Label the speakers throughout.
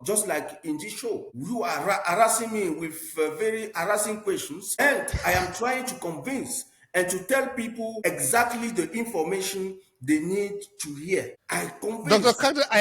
Speaker 1: Just like in this show, you are harassing me with very harassing questions, and I am trying to convince and to tell people exactly the information they need to hear. I
Speaker 2: Dr.
Speaker 1: convinced.
Speaker 2: Kakdeu, I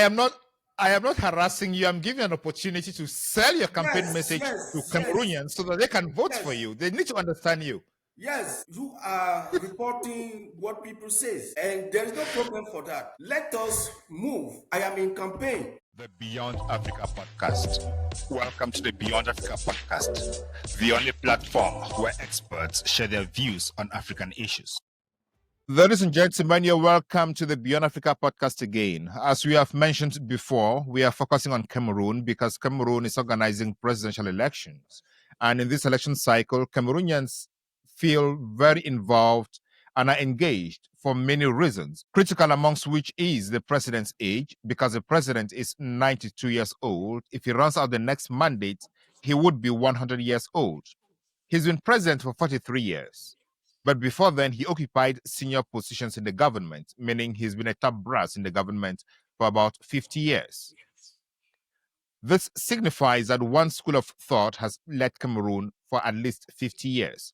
Speaker 2: am not harassing you. I'm giving you an opportunity to sell your campaign
Speaker 1: Yes,
Speaker 2: message to
Speaker 1: yes, yes,
Speaker 2: Cameroonians so that they can vote for
Speaker 1: yes.
Speaker 2: you. They need to understand you.
Speaker 1: Yes, you are reporting what people say, and there is no problem for that. Let us move. I am in campaign.
Speaker 2: The Beyond Africa podcast. Welcome to the Beyond Africa podcast, the only platform where experts share their views on African issues. Ladies and gentlemen, you're welcome to the Beyond Africa podcast again. As we have mentioned before, we are focusing on Cameroon because Cameroon is organizing presidential elections. And in this election cycle, Cameroonians feel very involved and are engaged for many reasons, critical amongst which is the president's age, because the president is 92 years old. If he runs out the next mandate, he would be 100 years old. He's been president for 43 years. But before then, he occupied senior positions in the government, meaning he's been a top brass in the government for about 50 years. This signifies that one school of thought has led Cameroon for at least 50 years.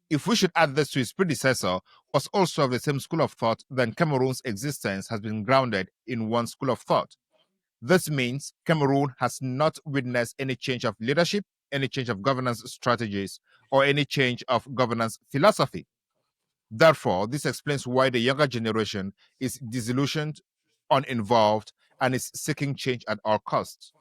Speaker 2: If we should add this to his predecessor, was also of the same school of thought, then Cameroon's existence has been grounded in one school of thought. This means Cameroon has not witnessed any change of leadership, any change of governance strategies, or any change of governance philosophy. Therefore, this explains why the younger generation is disillusioned, uninvolved, and is seeking change at all costs.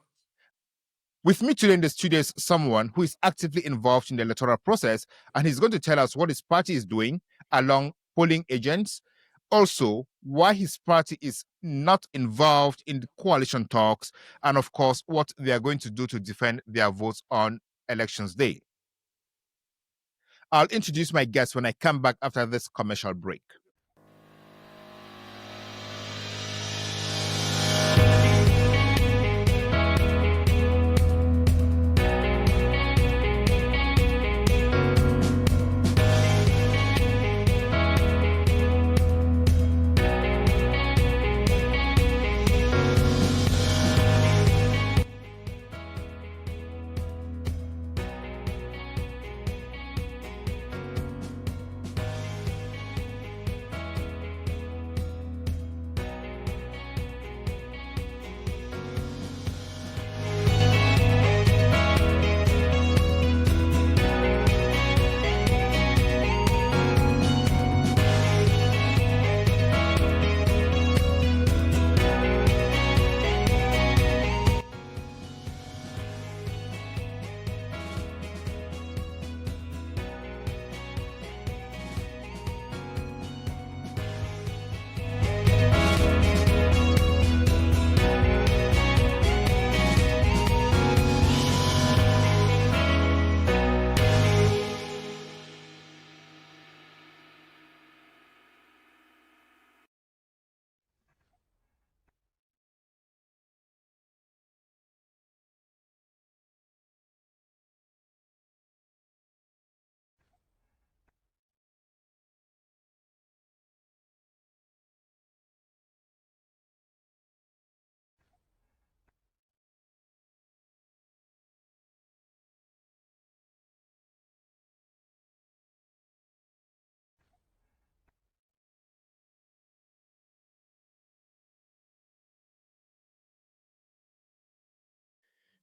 Speaker 2: With me today in the studio is someone who is actively involved in the electoral process, and he's going to tell us what his party is doing along polling agents, also why his party is not involved in the coalition talks, and of course, what they are going to do to defend their votes on elections day. I'll introduce my guests when I come back after this commercial break.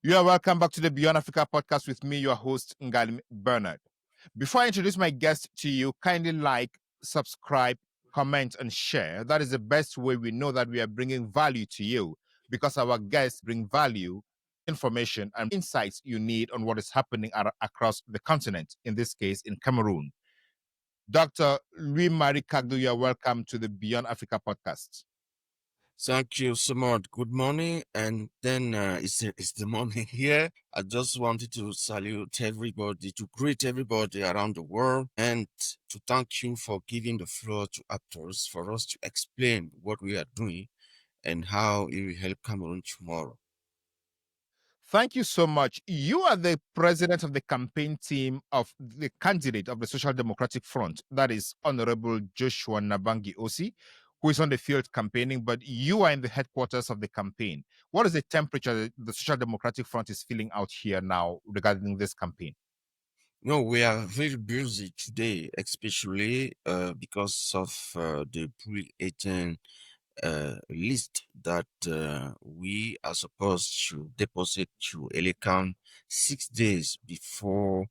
Speaker 2: You are welcome back to the Beyond Africa podcast with me, your host, Ngalim Bernard. Before I introduce my guest to you, kindly like, subscribe, comment, and share. That is the best way we know that we are bringing value to you, because our guests bring value, information, and insights you need on what is happening across the continent, in this case, in Cameroon. Dr. Marie Kakdeu, you are welcome to the Beyond Africa podcast.
Speaker 3: Thank you so much. Good morning. And then it's the morning here. I just wanted to salute everybody, to greet everybody around the world, and to thank you for giving the floor to actors for us to explain what we are doing and how it will help Cameroon tomorrow.
Speaker 2: Thank you so much. You are the president of the campaign team of the candidate of the Social Democratic Front, that is Honorable Joshua Nabangi Osih, who is on the field campaigning, but you are in the headquarters of the campaign. What is the temperature the Social Democratic Front is feeling out here now regarding this campaign?
Speaker 3: No, we are very busy today, especially because of the pre-18 list that we are supposed to deposit to Elecam 6 days before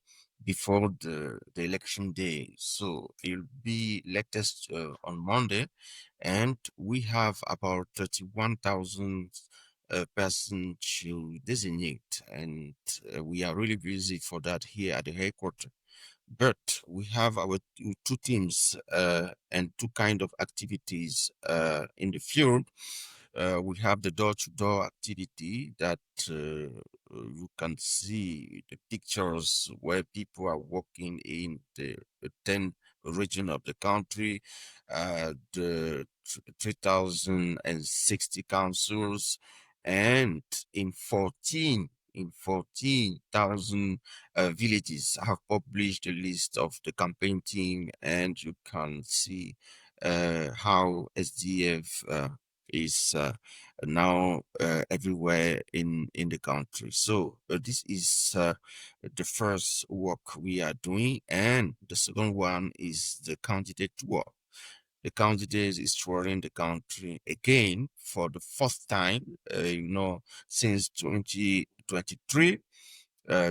Speaker 3: the election day. So it'll be latest on Monday, and we have about 31,000 person to designate, and we are really busy for that here at the headquarters. But we have our two teams and two kind of activities in the field. We have the door-to-door activity that you can see the pictures where people are walking in the 10 region of the country, the 3,060 councils, and in 14,000 villages have published a list of the campaign team, and you can see how SDF is now everywhere in the country. So this is the first work we are doing, and the second one is the candidate work. The candidate is touring the country again for the fourth time, since 2023.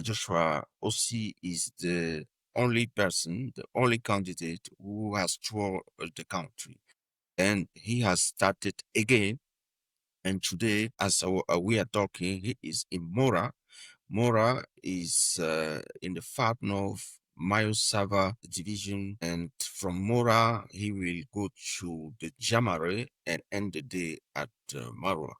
Speaker 3: Joshua Osih is the only person, the only candidate who has toured the country. And he has started again. And today, as we are talking, he is in Mora. Mora is in the far north Mayo Sava division, and from Mora he will go to the Jamare and end the day at Marwa.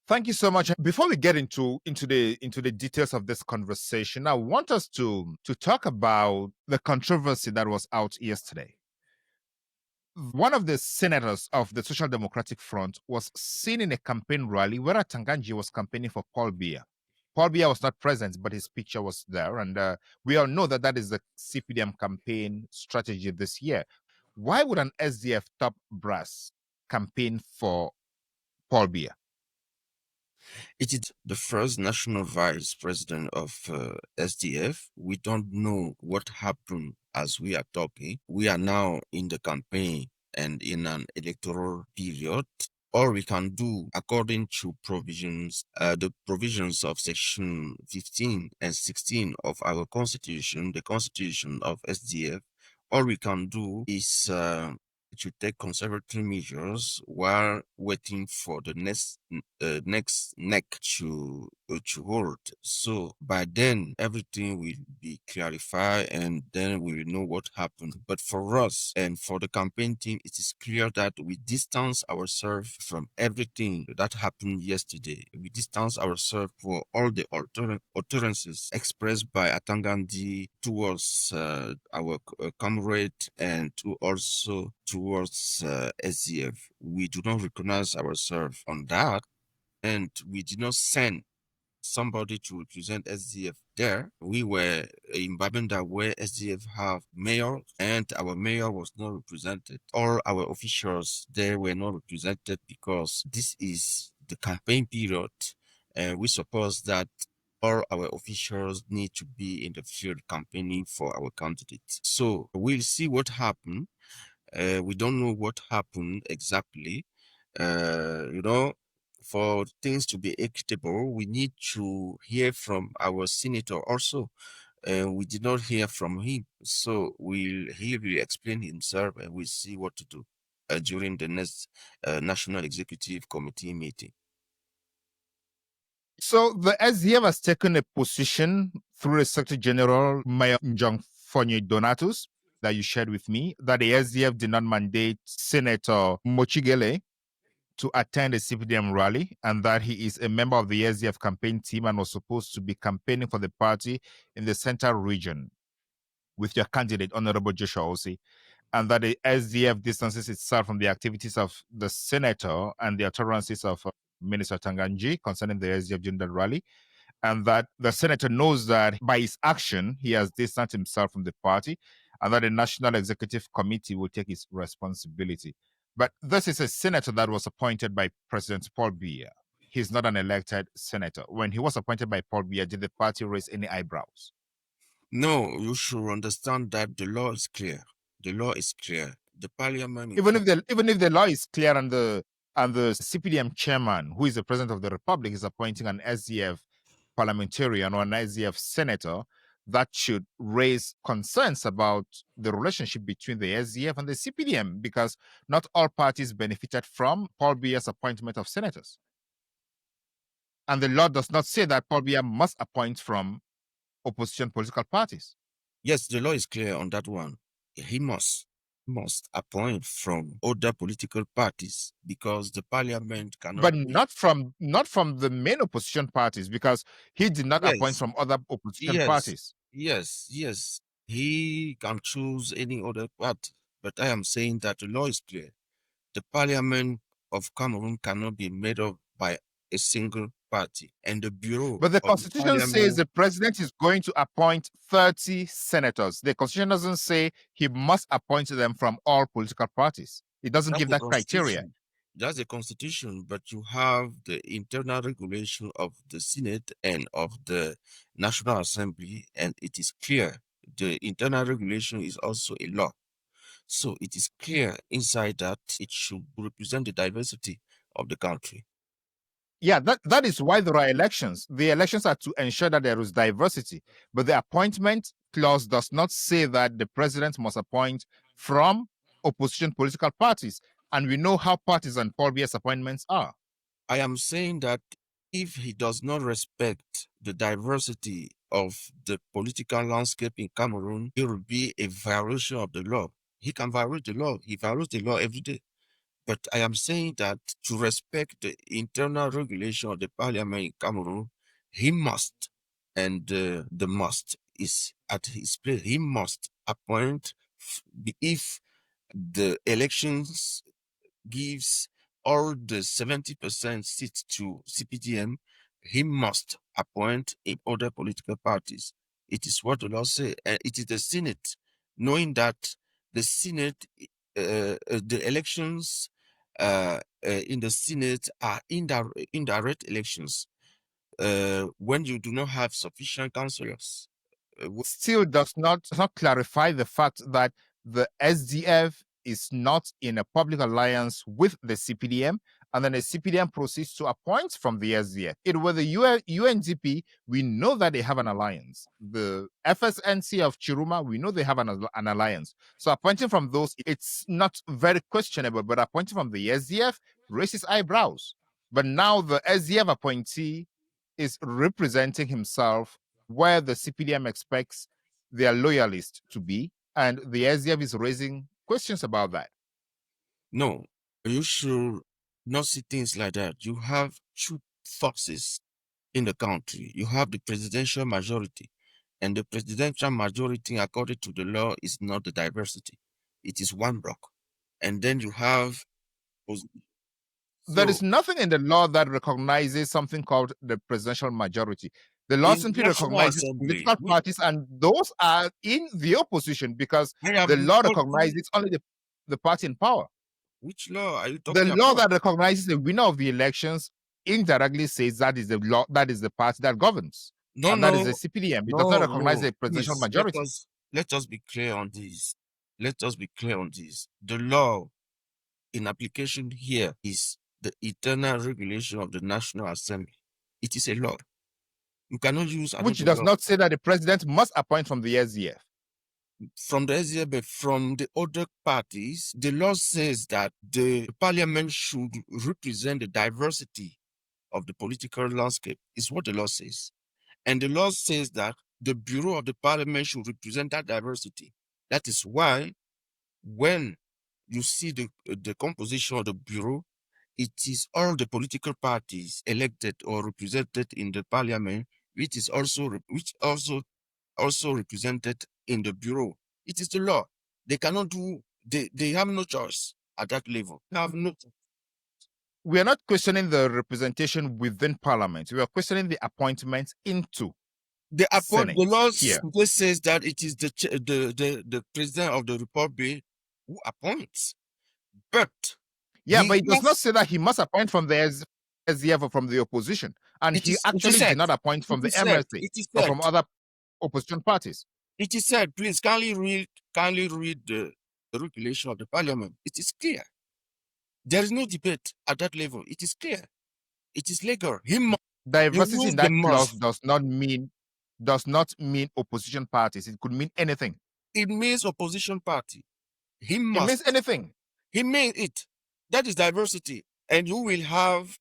Speaker 2: Thank you so much. Before we get into the details of this conversation, I want us to talk about the controversy that was out yesterday. One of the senators of the Social Democratic Front was seen in a campaign rally where Tanganji was campaigning for Paul Biya. Paul Biya was not present, but his picture was there. And we all know that is the CPDM campaign strategy this year. Why would an SDF top brass campaign for Paul Biya?
Speaker 3: It is the first national vice president of SDF. We don't know what happened as we are talking. We are now in the campaign and in an electoral period. All we can do, according to provisions, the provisions of section 15 and 16 of our constitution, the constitution of SDF, all we can do is to take conservative measures while waiting for the next neck to hold. So by then everything will be clarified, and then we will know what happened. But for us and for the campaign team, it is clear that we distance ourselves from everything that happened yesterday. We distance ourselves for all the utterances expressed by Atangandi towards our comrade and also towards SDF. We do not recognize ourselves on that, and we did not send somebody to represent SDF there. We were in Babenda where SDF have mayor, and our mayor was not represented. All our officials there were not represented because this is the campaign period, and we suppose that all our officials need to be in the field campaigning for our candidates. So we'll see what happened. We don't know what happened exactly. For things to be equitable, we need to hear from our senator also. We did not hear from him, so he will explain himself, and we'll see what to do during the next National Executive Committee meeting.
Speaker 2: So the SDF has taken a position through the Secretary General Mayor Njong Fonye Donatus that you shared with me, that the SDF did not mandate Senator Mochigele to attend a CPDM rally, and that he is a member of the SDF campaign team and was supposed to be campaigning for the party in the central region with your candidate, Honorable Joshua Osih, and that the SDF distances itself from the activities of the senator and the utterances of Minister Tanganji concerning the SDF gender rally, and that the senator knows that by his action, he has distanced himself from the party, and that the National Executive Committee will take its responsibility. But this is a senator that was appointed by President Paul Biya. He's not an elected senator. When he was appointed by Paul Biya, did the party raise any eyebrows?
Speaker 3: No, you should understand that the law is clear. The law is clear. The parliament,
Speaker 2: Even if the law is clear and the CPDM chairman, who is the president of the republic, is appointing an SDF parliamentarian or an SDF senator, that should raise concerns about the relationship between the SDF and the CPDM, because not all parties benefited from Paul Biya's appointment of senators. And the law does not say that Paul Biya must appoint from opposition political parties.
Speaker 3: yes, the law is clear on that one. He must appoint from other political parties because the parliament cannot.
Speaker 2: But not from the main opposition parties, because he did not appoint
Speaker 3: Yes,
Speaker 2: from other opposition parties.
Speaker 3: yes. He can choose any other party. But I am saying that the law is clear. The parliament of Cameroon cannot be made up by a single party. And the bureau
Speaker 2: But the
Speaker 3: of the
Speaker 2: constitution says
Speaker 3: parliament,
Speaker 2: the president is going to appoint 30 senators. The constitution doesn't say he must appoint them from all political parties. It doesn't
Speaker 3: that's
Speaker 2: give
Speaker 3: the
Speaker 2: that criteria.
Speaker 3: constitution. That's the constitution, but you have the internal regulation of the Senate and of the National Assembly, and it is clear. The internal regulation is also a law. So it is clear inside that it should represent the diversity of the country.
Speaker 2: Yeah, that is why there are elections. The elections are to ensure that there is diversity. But the appointment clause does not say that the president must appoint from opposition political parties. And we know how partisan Paul Biya's appointments are.
Speaker 3: I am saying that if he does not respect the diversity of the political landscape in Cameroon, it will be a violation of the law. He can violate the law. He violates the law every day. But I am saying that to respect the internal regulation of the parliament in Cameroon, he must, and the must is at his place. He must appoint, if the elections gives all the 70% seats to CPDM, he must appoint in other political parties. It is what the law says. And it is the Senate, knowing that the Senate, the elections in the Senate are indirect elections. When you do not have sufficient councillors.
Speaker 2: Still does not clarify the fact that the SDF is not in a public alliance with the CPDM, and then the CPDM proceeds to appoint from the SDF. It was the UNDP, we know that they have an alliance. The FSNC of Chiruma, we know they have an alliance. So appointing from those, it's not very questionable, but appointing from the SDF raises eyebrows. But now the SDF appointee is representing himself where the CPDM expects their loyalists to be, and the SDF is raising questions about that.
Speaker 3: No, you should not see things like that. You have two forces in the country. You have the presidential majority, and the presidential majority, according to the law, is not the diversity. It is one block. And then you have...
Speaker 2: There is nothing in the law that recognizes something called the presidential majority. The law simply recognizes political parties, and those are in the opposition, because the law recognizes only the party in power.
Speaker 3: Which law are you talking about?
Speaker 2: The law that recognizes the winner of the elections indirectly says that is the law, that is the party that governs. That is the CPDM. It does not recognize the presidential majority.
Speaker 3: Let us be clear on this. The law in application here is the internal regulation of the National Assembly. It is a law. You cannot use another
Speaker 2: which does not say that the president must appoint from the SDF.
Speaker 3: From the SDF, but from the other parties, the law says that the parliament should represent the diversity of the political landscape, is what the law says. And the law says that the bureau of the parliament should represent that diversity. That is why when you see the composition of the bureau, it is all the political parties elected or represented in the parliament, which also represented in the bureau. It is the law. They cannot do. They have no choice at that level. They have no.
Speaker 2: We are not questioning the representation within parliament. We are questioning the appointment into
Speaker 3: The
Speaker 2: Senate
Speaker 3: law
Speaker 2: here.
Speaker 3: says that it is the president of the republic who appoints, but
Speaker 2: Yeah,
Speaker 3: he
Speaker 2: but it does not
Speaker 3: must.
Speaker 2: say that he must appoint from the SDF or from the opposition. And
Speaker 3: It
Speaker 2: he
Speaker 3: is. It is
Speaker 2: actually
Speaker 3: said.
Speaker 2: did not appoint
Speaker 3: It
Speaker 2: from the
Speaker 3: is said.
Speaker 2: MSA
Speaker 3: It is
Speaker 2: or
Speaker 3: said.
Speaker 2: from other opposition parties.
Speaker 3: It is said. Please kindly read the regulation of the parliament. It is clear. There is no debate at that level. It is clear. It is legal. He must.
Speaker 2: Diversity in
Speaker 3: The
Speaker 2: that clause
Speaker 3: must.
Speaker 2: does not mean opposition parties. It could mean anything.
Speaker 3: It means opposition party. He
Speaker 2: It
Speaker 3: must.
Speaker 2: means anything.
Speaker 3: He means it. That is diversity, and you will have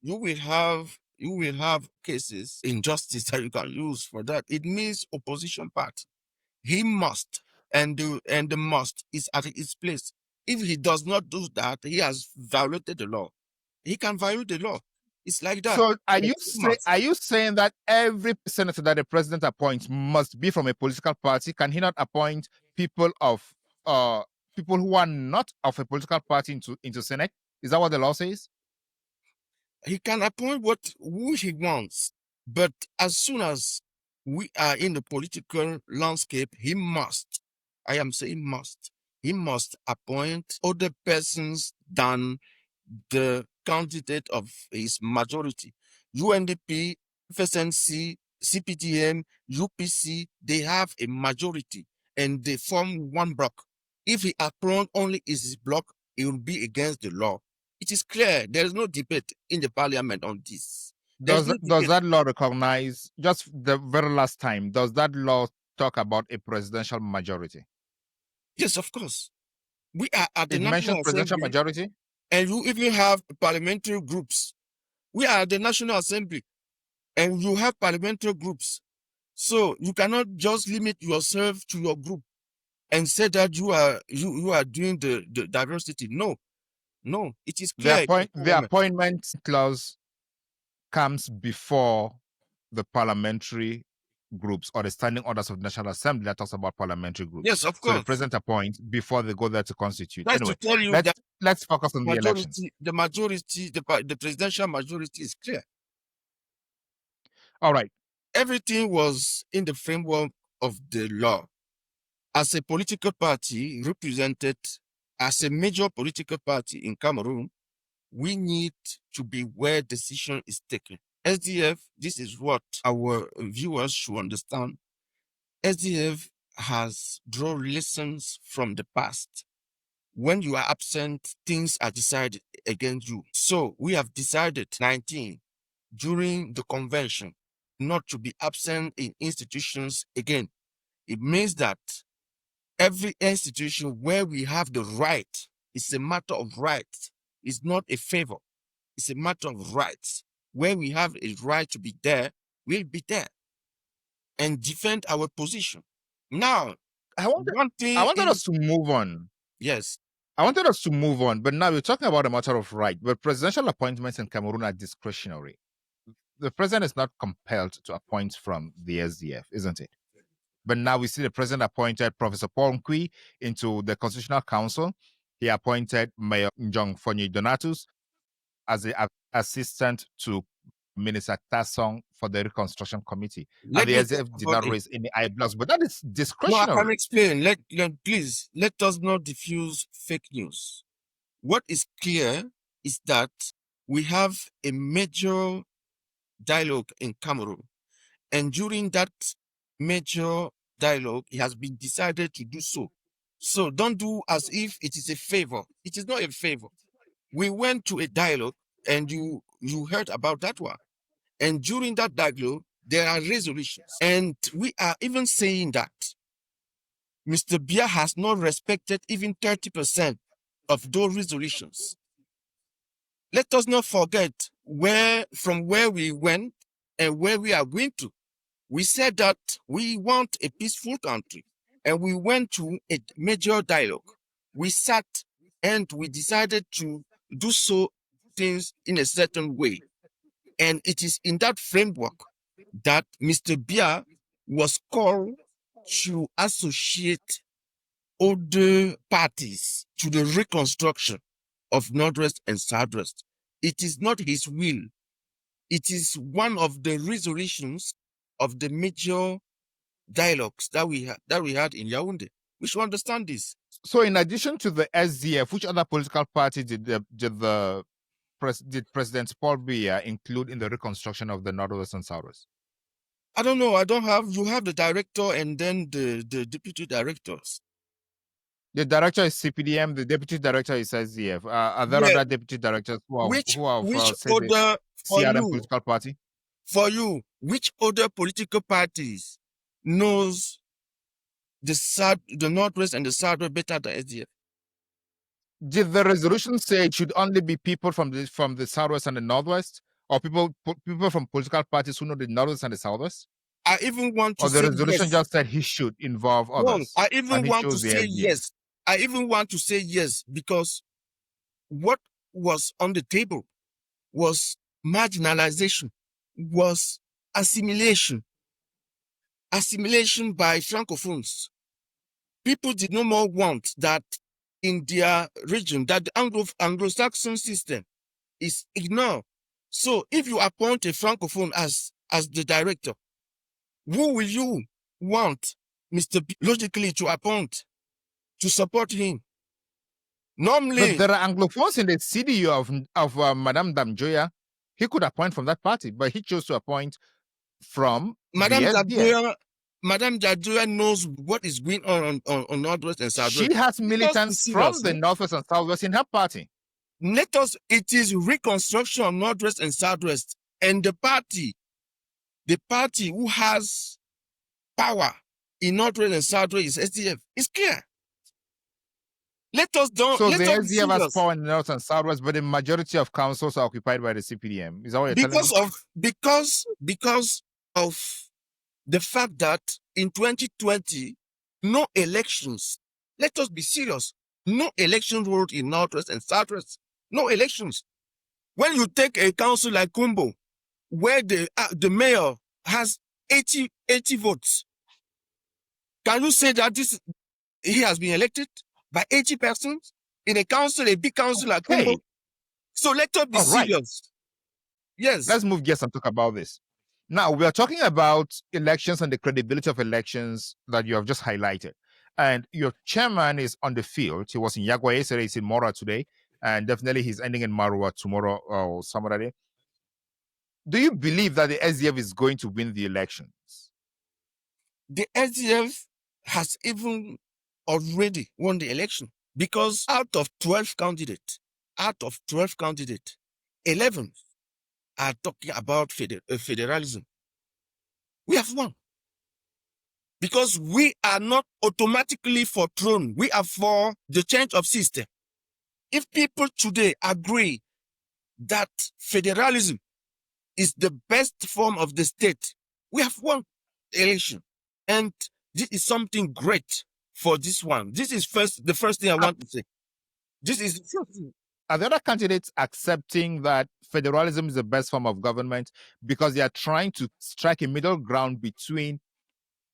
Speaker 3: cases injustice that you can use for that. It means opposition party. He must, and the must is at its place. If he does not do that, he has violated the law. He can violate the law. It's like that.
Speaker 2: So are
Speaker 3: Must.
Speaker 2: you saying that every senator that the president appoints must be from a political party? Can he not appoint people who are not of a political party into Senate? Is that what the law says?
Speaker 3: He can appoint who he wants, but as soon as we are in the political landscape, he must. I am saying must. He must appoint other persons than the candidate of his majority. UNDP, FSNC, CPDM, UPC, they have a majority and they form one bloc. If he appoints only his bloc, it will be against the law. It is clear. There is no debate in the parliament on this.
Speaker 2: Does that law recognize, just the very last time, does that law talk about a presidential majority?
Speaker 3: Yes, of course. We are at the
Speaker 2: It
Speaker 3: National
Speaker 2: mentions presidential
Speaker 3: Assembly,
Speaker 2: majority?
Speaker 3: and you even have parliamentary groups. We are at the National Assembly, and you have parliamentary groups. So you cannot just limit yourself to your group and say that you are doing the diversity. No, it is clear.
Speaker 2: The appointment clause comes before the parliamentary groups or the standing orders of the National Assembly that talks about parliamentary groups.
Speaker 3: Yes, of
Speaker 2: So
Speaker 3: course.
Speaker 2: the president appoints before they go there to constitute.
Speaker 3: That's
Speaker 2: Anyway,
Speaker 3: to tell you that
Speaker 2: let's focus on the elections.
Speaker 3: The presidential majority is clear.
Speaker 2: All right.
Speaker 3: Everything was in the framework of the law. As a political party represented as a major political party in Cameroon, we need to be where decision is taken. SDF, this is what our viewers should understand. SDF has drawn lessons from the past. When you are absent, things are decided against you. So we have decided 19 during the convention not to be absent in institutions again. It means that every institution where we have the right, it's a matter of right. It's not a favor. It's a matter of rights. Where we have a right to be there, we'll be there and defend our position. Now,
Speaker 2: I wanted us to move on.
Speaker 3: Yes.
Speaker 2: I wanted us to move on, but now we're talking about a matter of right. But presidential appointments in Cameroon are discretionary. The president is not compelled to appoint from the SDF, isn't it? But now we see the president appointed Professor Paul Nkui into the Constitutional Council. He appointed Mayor Njong Fonyi Donatus as the assistant to Minister Tassong for the Reconstruction Committee. And the SDF did not raise any eyebrows, but that is discretionary.
Speaker 3: No, I can explain. Please, let us not diffuse fake news. What is clear is that we have a major dialogue in Cameroon. And during that major dialogue, it has been decided to do so. So don't do as if it is a favor. It is not a favor. We went to a dialogue and you heard about that one. And during that dialogue, there are resolutions. And we are even saying that Mr. Biya has not respected even 30% of those resolutions. Let us not forget from where we went and where we are going to. We said that we want a peaceful country, and we went to a major dialogue. We sat and we decided to do so things in a certain way. And it is in that framework that Mr. Biya was called to associate other parties to the reconstruction of Northwest and Southwest. It is not his will. It is one of the resolutions of the major dialogues that we had in Yaoundé. We should understand this.
Speaker 2: So, in addition to the SDF, which other political party did President Paul Biya include in the reconstruction of the Northwest and Southwest?
Speaker 3: I don't know. You have the director and then the deputy directors.
Speaker 2: The director is CPDM, the deputy director is SDF. Are there other deputy directors who have said the CRM political party?
Speaker 3: For you, which other political parties knows the Northwest and the Southwest better than SDF?
Speaker 2: Did the resolution say it should only be people from the Southwest and the Northwest, or people from political parties who know the Northwest and the Southwest?
Speaker 3: I even want to say
Speaker 2: yes. Or the resolution just said he should involve others.
Speaker 3: I even want to say yes. I even want to say yes, because what was on the table was marginalization, was assimilation by Francophones. People did no more want that in their region, that the Anglo-Saxon system is ignored. So if you appoint a Francophone as the director, who will you want Mr. B logically to appoint to support him? Normally,
Speaker 2: but there are Anglophones in the CDU of Madame Damjoya. He could appoint from that party, but he chose to appoint from
Speaker 3: Madame Damjoya knows what is going on Northwest and Southwest.
Speaker 2: She has militants from the Northwest and Southwest in her party.
Speaker 3: It is reconstruction of Northwest and Southwest, and the party who has power in Northwest and Southwest is SDF. It's clear.
Speaker 2: So the SDF has power in the North and Southwest, but the majority of councils are occupied by the CPDM. Is that what you're telling me?
Speaker 3: Because of the fact that in 2020, no elections. Let us be serious. No elections held in Northwest and Southwest. No elections. When you take a council like Kumbo, where the mayor has 80 votes, can you say that he has been elected by 80 persons in a council, a big council like Kumbo? So let us be serious. Yes.
Speaker 2: Let's move gears and talk about this. Now, we are talking about elections and the credibility of elections that you have just highlighted. And your chairman is on the field. He was in Yagwa yesterday, he's in Mora today, and definitely he's ending in Marua tomorrow or some other day. Do you believe that the SDF is going to win the elections?
Speaker 3: The SDF has even already won the election, because out of 12 candidates, 11 are talking about federalism. We have won. Because we are not automatically for throne. We are for the change of system. If people today agree that federalism is the best form of the state, we have won the election. And this is something great for this one. This is the first thing I want to say. This is the first thing.
Speaker 2: Are the other candidates accepting that federalism is the best form of government because they are trying to strike a middle ground between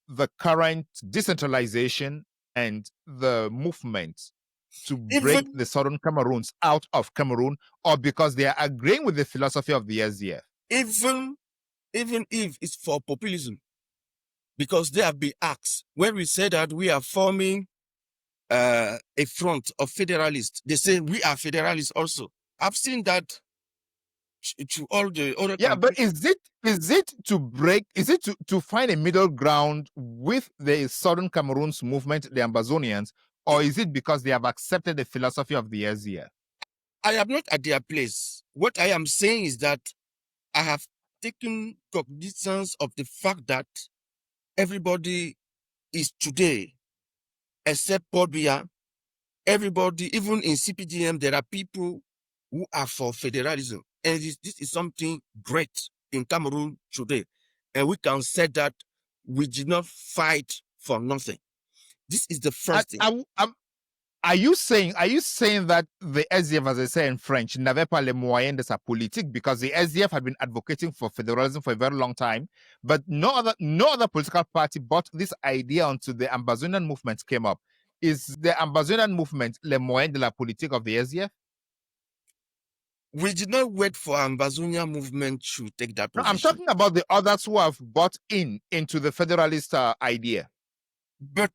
Speaker 2: the current decentralization and the movement to break the southern Cameroons out of Cameroon, or because they are agreeing with the philosophy of the SDF?
Speaker 3: Even if it's for populism, because they have been asked, when we say that we are forming a front of federalists, they say we are federalists also. I've seen that to all the other
Speaker 2: countries. But is it to find a middle ground with the Southern Cameroon's movement, the Ambazonians, or is it because they have accepted the philosophy of the SDF?
Speaker 3: I am not at their place. What I am saying is that I have taken cognizance of the fact that everybody is today, except Paul Biya, everybody, even in CPDM, there are people who are for federalism. And this is something great in Cameroon today. And we can say that we did not fight for nothing. This is the first thing.
Speaker 2: Are you saying that the SDF, as I say in French, n'avait pas les moyens de sa politique, because the SDF had been advocating for federalism for a very long time, but no other political party brought this idea until the Ambazonian movement came up? Is the Ambazonian movement les moyens de la politique of the SDF?
Speaker 3: We did not wait for Ambazonia movement to take that
Speaker 2: No,
Speaker 3: position.
Speaker 2: I'm talking about the others who have bought into the federalist idea.
Speaker 3: But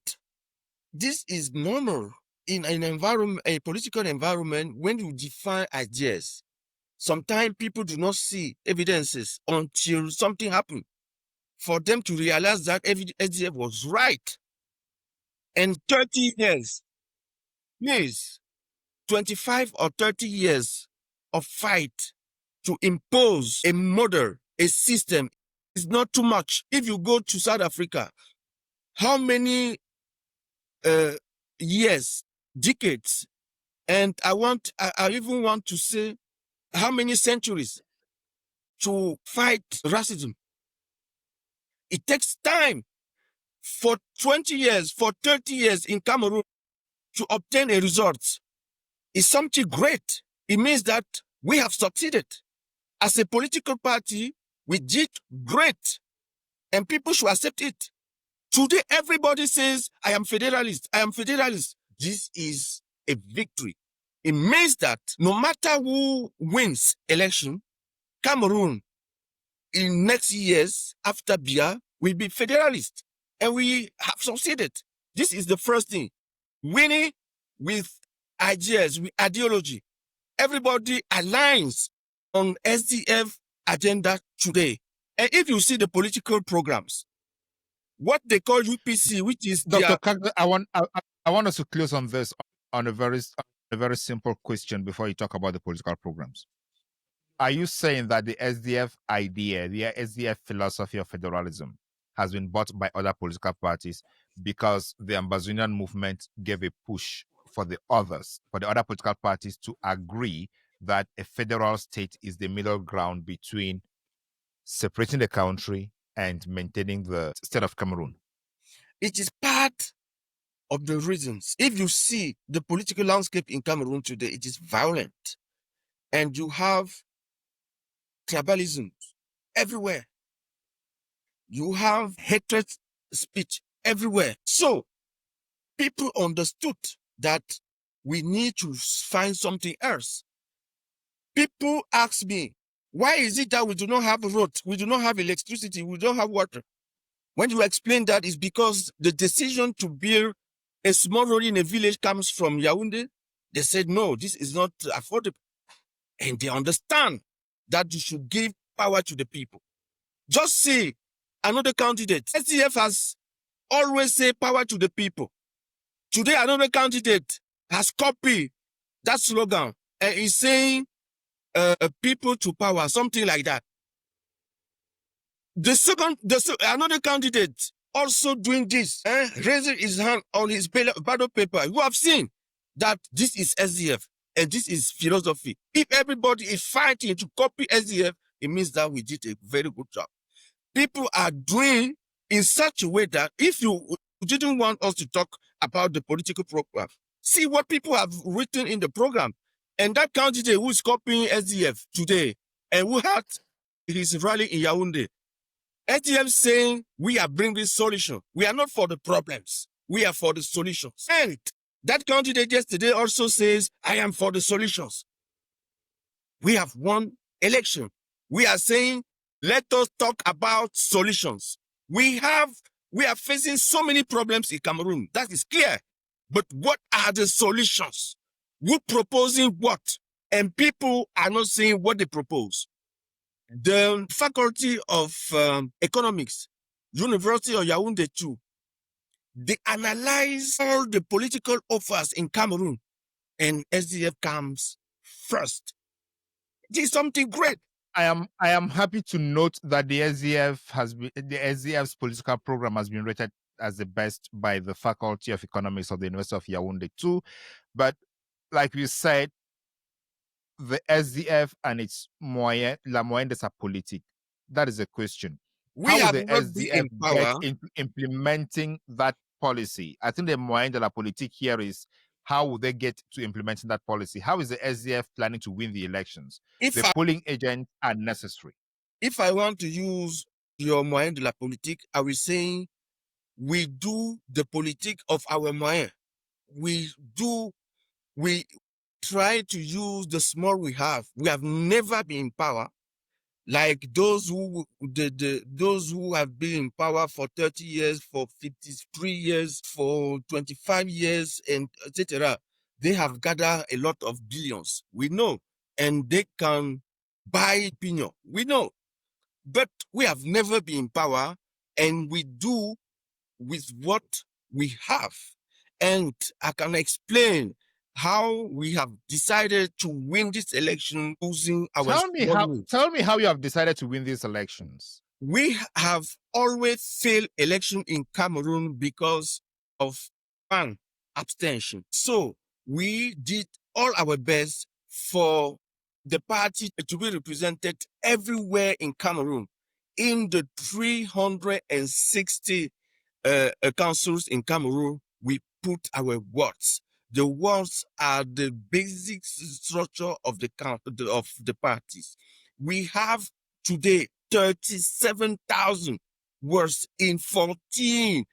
Speaker 3: this is normal in an environment, a political environment, when you define ideas. Sometimes people do not see evidences until something happens for them to realize that SDF was right. And 30 years, please, 25 or 30 years of fight to impose a model, a system, is not too much. If you go to South Africa, how many years, decades, and I even want to say how many centuries to fight racism? It takes time. For 20 years, for 30 years in Cameroon to obtain a result is something great. It means that we have succeeded. As a political party, we did great, and people should accept it. Today, everybody says, I am federalist, I am federalist. This is a victory. It means that no matter who wins election, Cameroon in next years after Biya will be federalist, and we have succeeded. This is the first thing. Winning with ideas, with ideology. Everybody aligns on SDF agenda today. And if you see the political programs, what they call UPC, which is
Speaker 2: Dr. Kakdeu, I want us to close on this on a very simple question before you talk about the political programs. Are you saying that the SDF idea, the SDF philosophy of federalism, has been bought by other political parties because the Ambazonian movement gave a push for the other political parties to agree that a federal state is the middle ground between separating the country and maintaining the state of Cameroon?
Speaker 3: It is part of the reasons. If you see the political landscape in Cameroon today, it is violent. And you have tribalism everywhere. You have hatred speech everywhere. So people understood that we need to find something else. People ask me, why is it that we do not have roads, we do not have electricity, we don't have water? When you explain that, it's because the decision to build a small road in a village comes from Yaoundé. They said, no, this is not affordable. And they understand that you should give power to the people. Just see another candidate. SDF has always said power to the people. Today, another candidate has copied that slogan and is saying people to power, something like that. Another candidate also doing this, raising his hand on his ballot paper. You have seen that this is SDF and this is philosophy. If everybody is fighting to copy SDF, it means that we did a very good job. People are doing in such a way that if you didn't want us to talk about the political program, see what people have written in the program. And that candidate who is copying SDF today and who had his rally in Yaoundé, SDF saying we are bringing solutions. We are not for the problems. We are for the solutions. And that candidate yesterday also says, I am for the solutions. We have won election. We are saying, let us talk about solutions. We are facing so many problems in Cameroon. That is clear. But what are the solutions? We're proposing what? And people are not saying what they propose. The Faculty of Economics, University of Yaoundé too, they analyze all the political offers in Cameroon, and SDF comes first. This is something great.
Speaker 2: I am happy to note that the SDF's political program has been rated as the best by the Faculty of Economics of the University of Yaoundé too. But like we said, the SDF and its la moyenne de sa politique. That is a question. How will the SDF get implementing that policy? I think the moyenne de la politique here is how will they get to implementing that policy? How is the SDF planning to win the elections? The polling agents are necessary.
Speaker 3: If I want to use your moyenne de la politique, I will say we do the politique of our moyen. We try to use the small we have. We have never been in power like those who those who have been in power for 30 years, for 53 years, for 25 years, and etc. They have gathered a lot of billions. We know, and they can buy opinion. We know, but we have never been in power, and we do with what we have. And I can explain how we have decided to win this election using our
Speaker 2: Tell me how you have decided to win these elections.
Speaker 3: We have always failed election in Cameroon because of one, abstention. So we did all our best for the party to be represented everywhere in Cameroon, in the 360 councils in Cameroon. We put our words. The words are the basic structure of the parties. We have today 37,000 words in 14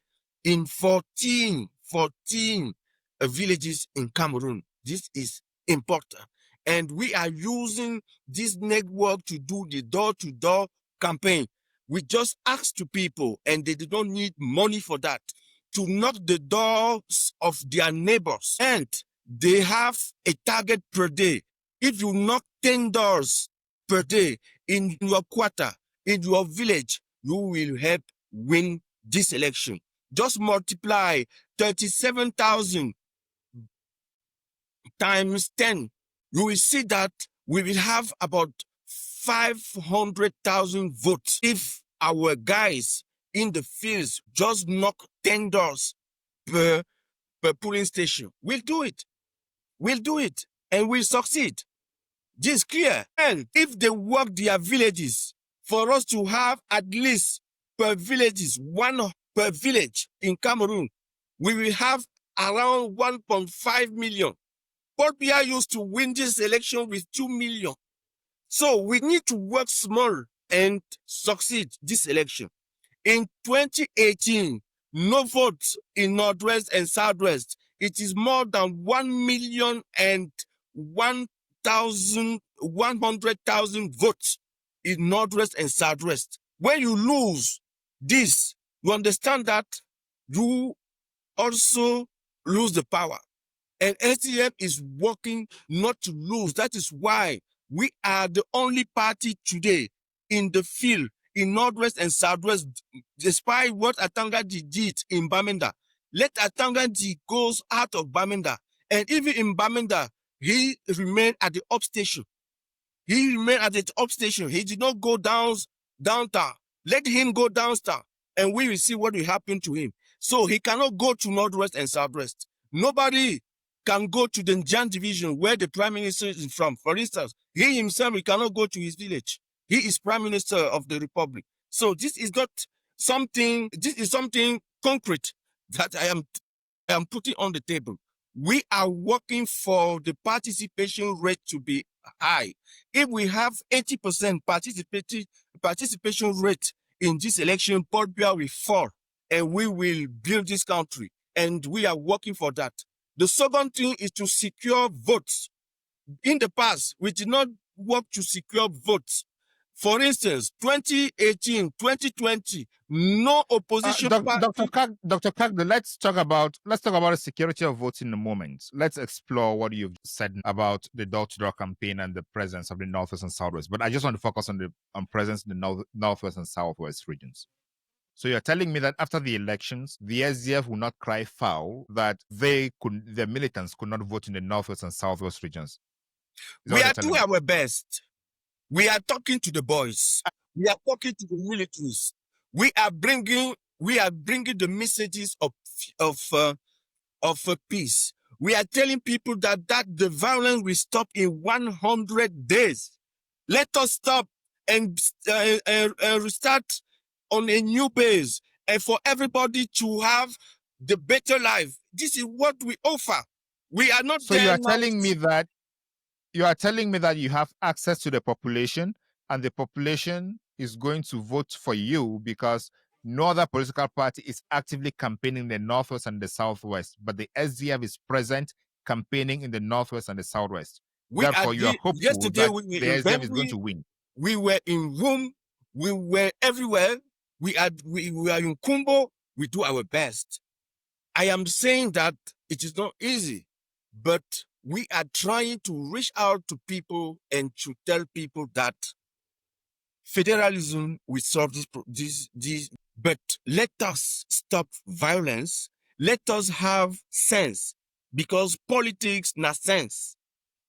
Speaker 3: villages in Cameroon. This is important. And we are using this network to do the door-to-door campaign. We just ask to people, and they do not need money for that, to knock the doors of their neighbors. And they have a target per day. If you knock 10 doors per day in your quarter, in your village, you will help win this election. Just multiply 37,000 times 10. You will see that we will have about 500,000 votes if our guys in the fields just knock 10 doors per polling station. We'll do it. We'll do it, and we'll succeed. This is clear. And if they work their villages, for us to have at least per villages, one per village in Cameroon, we will have around 1.5 million. Biya used to win this election with 2 million. So we need to work small and succeed this election. In 2018, no votes in Northwest and Southwest. It is more than 1,100,000 votes in Northwest and Southwest. When you lose this, you understand that you also lose the power. And SDF is working not to lose. That is why we are the only party today in the field in Northwest and Southwest, despite what Atangadi did in Bamenda. Let Atangadi goes out of Bamenda. And even in Bamenda, he remained at the upstation. He remained at the upstation. He did not go downtown. Let him go downtown, and we will see what will happen to him. So he cannot go to Northwest and Southwest. Nobody can go to the Njan division where the prime minister is from. For instance, he himself, he cannot go to his village. He is prime minister of the republic. So this is not something, this is something concrete that I am putting on the table. We are working for the participation rate to be high. If we have 80% participation rate in this election, Biya will fall, and we will build this country. And we are working for that. The second thing is to secure votes. In the past, we did not work to secure votes. For instance, 2018, 2020, no opposition party.
Speaker 2: Dr. Kakdeu, let's talk about the security of votes in a moment. Let's explore what you've said about the door-to-door campaign and the presence of the Northwest and Southwest. But I just want to focus on presence in the Northwest and Southwest regions. So you're telling me that after the elections, the SDF will not cry foul that the militants could not vote in the Northwest and Southwest regions?
Speaker 3: We are doing our best. We are talking to the boys. We are talking to the militaries. We are bringing the messages of peace. We are telling people that the violence will stop in 100 days. Let us stop and restart on a new base, and for everybody to have the better life. This is what we offer. We are not.
Speaker 2: So you are telling me that you have access to the population, and the population is going to vote for you because no other political party is actively campaigning in the Northwest and the Southwest, but the SDF is present campaigning in the Northwest and the Southwest.
Speaker 3: We
Speaker 2: Therefore, you are hopeful
Speaker 3: yesterday
Speaker 2: that
Speaker 3: we were
Speaker 2: the
Speaker 3: in
Speaker 2: SDF is going
Speaker 3: Benue,
Speaker 2: to win.
Speaker 3: we were in Rome, we were everywhere. We are in Kumbo. We do our best. I am saying that it is not easy, but we are trying to reach out to people and to tell people that federalism will solve this. But let us stop violence. Let us have sense, because politics na sense.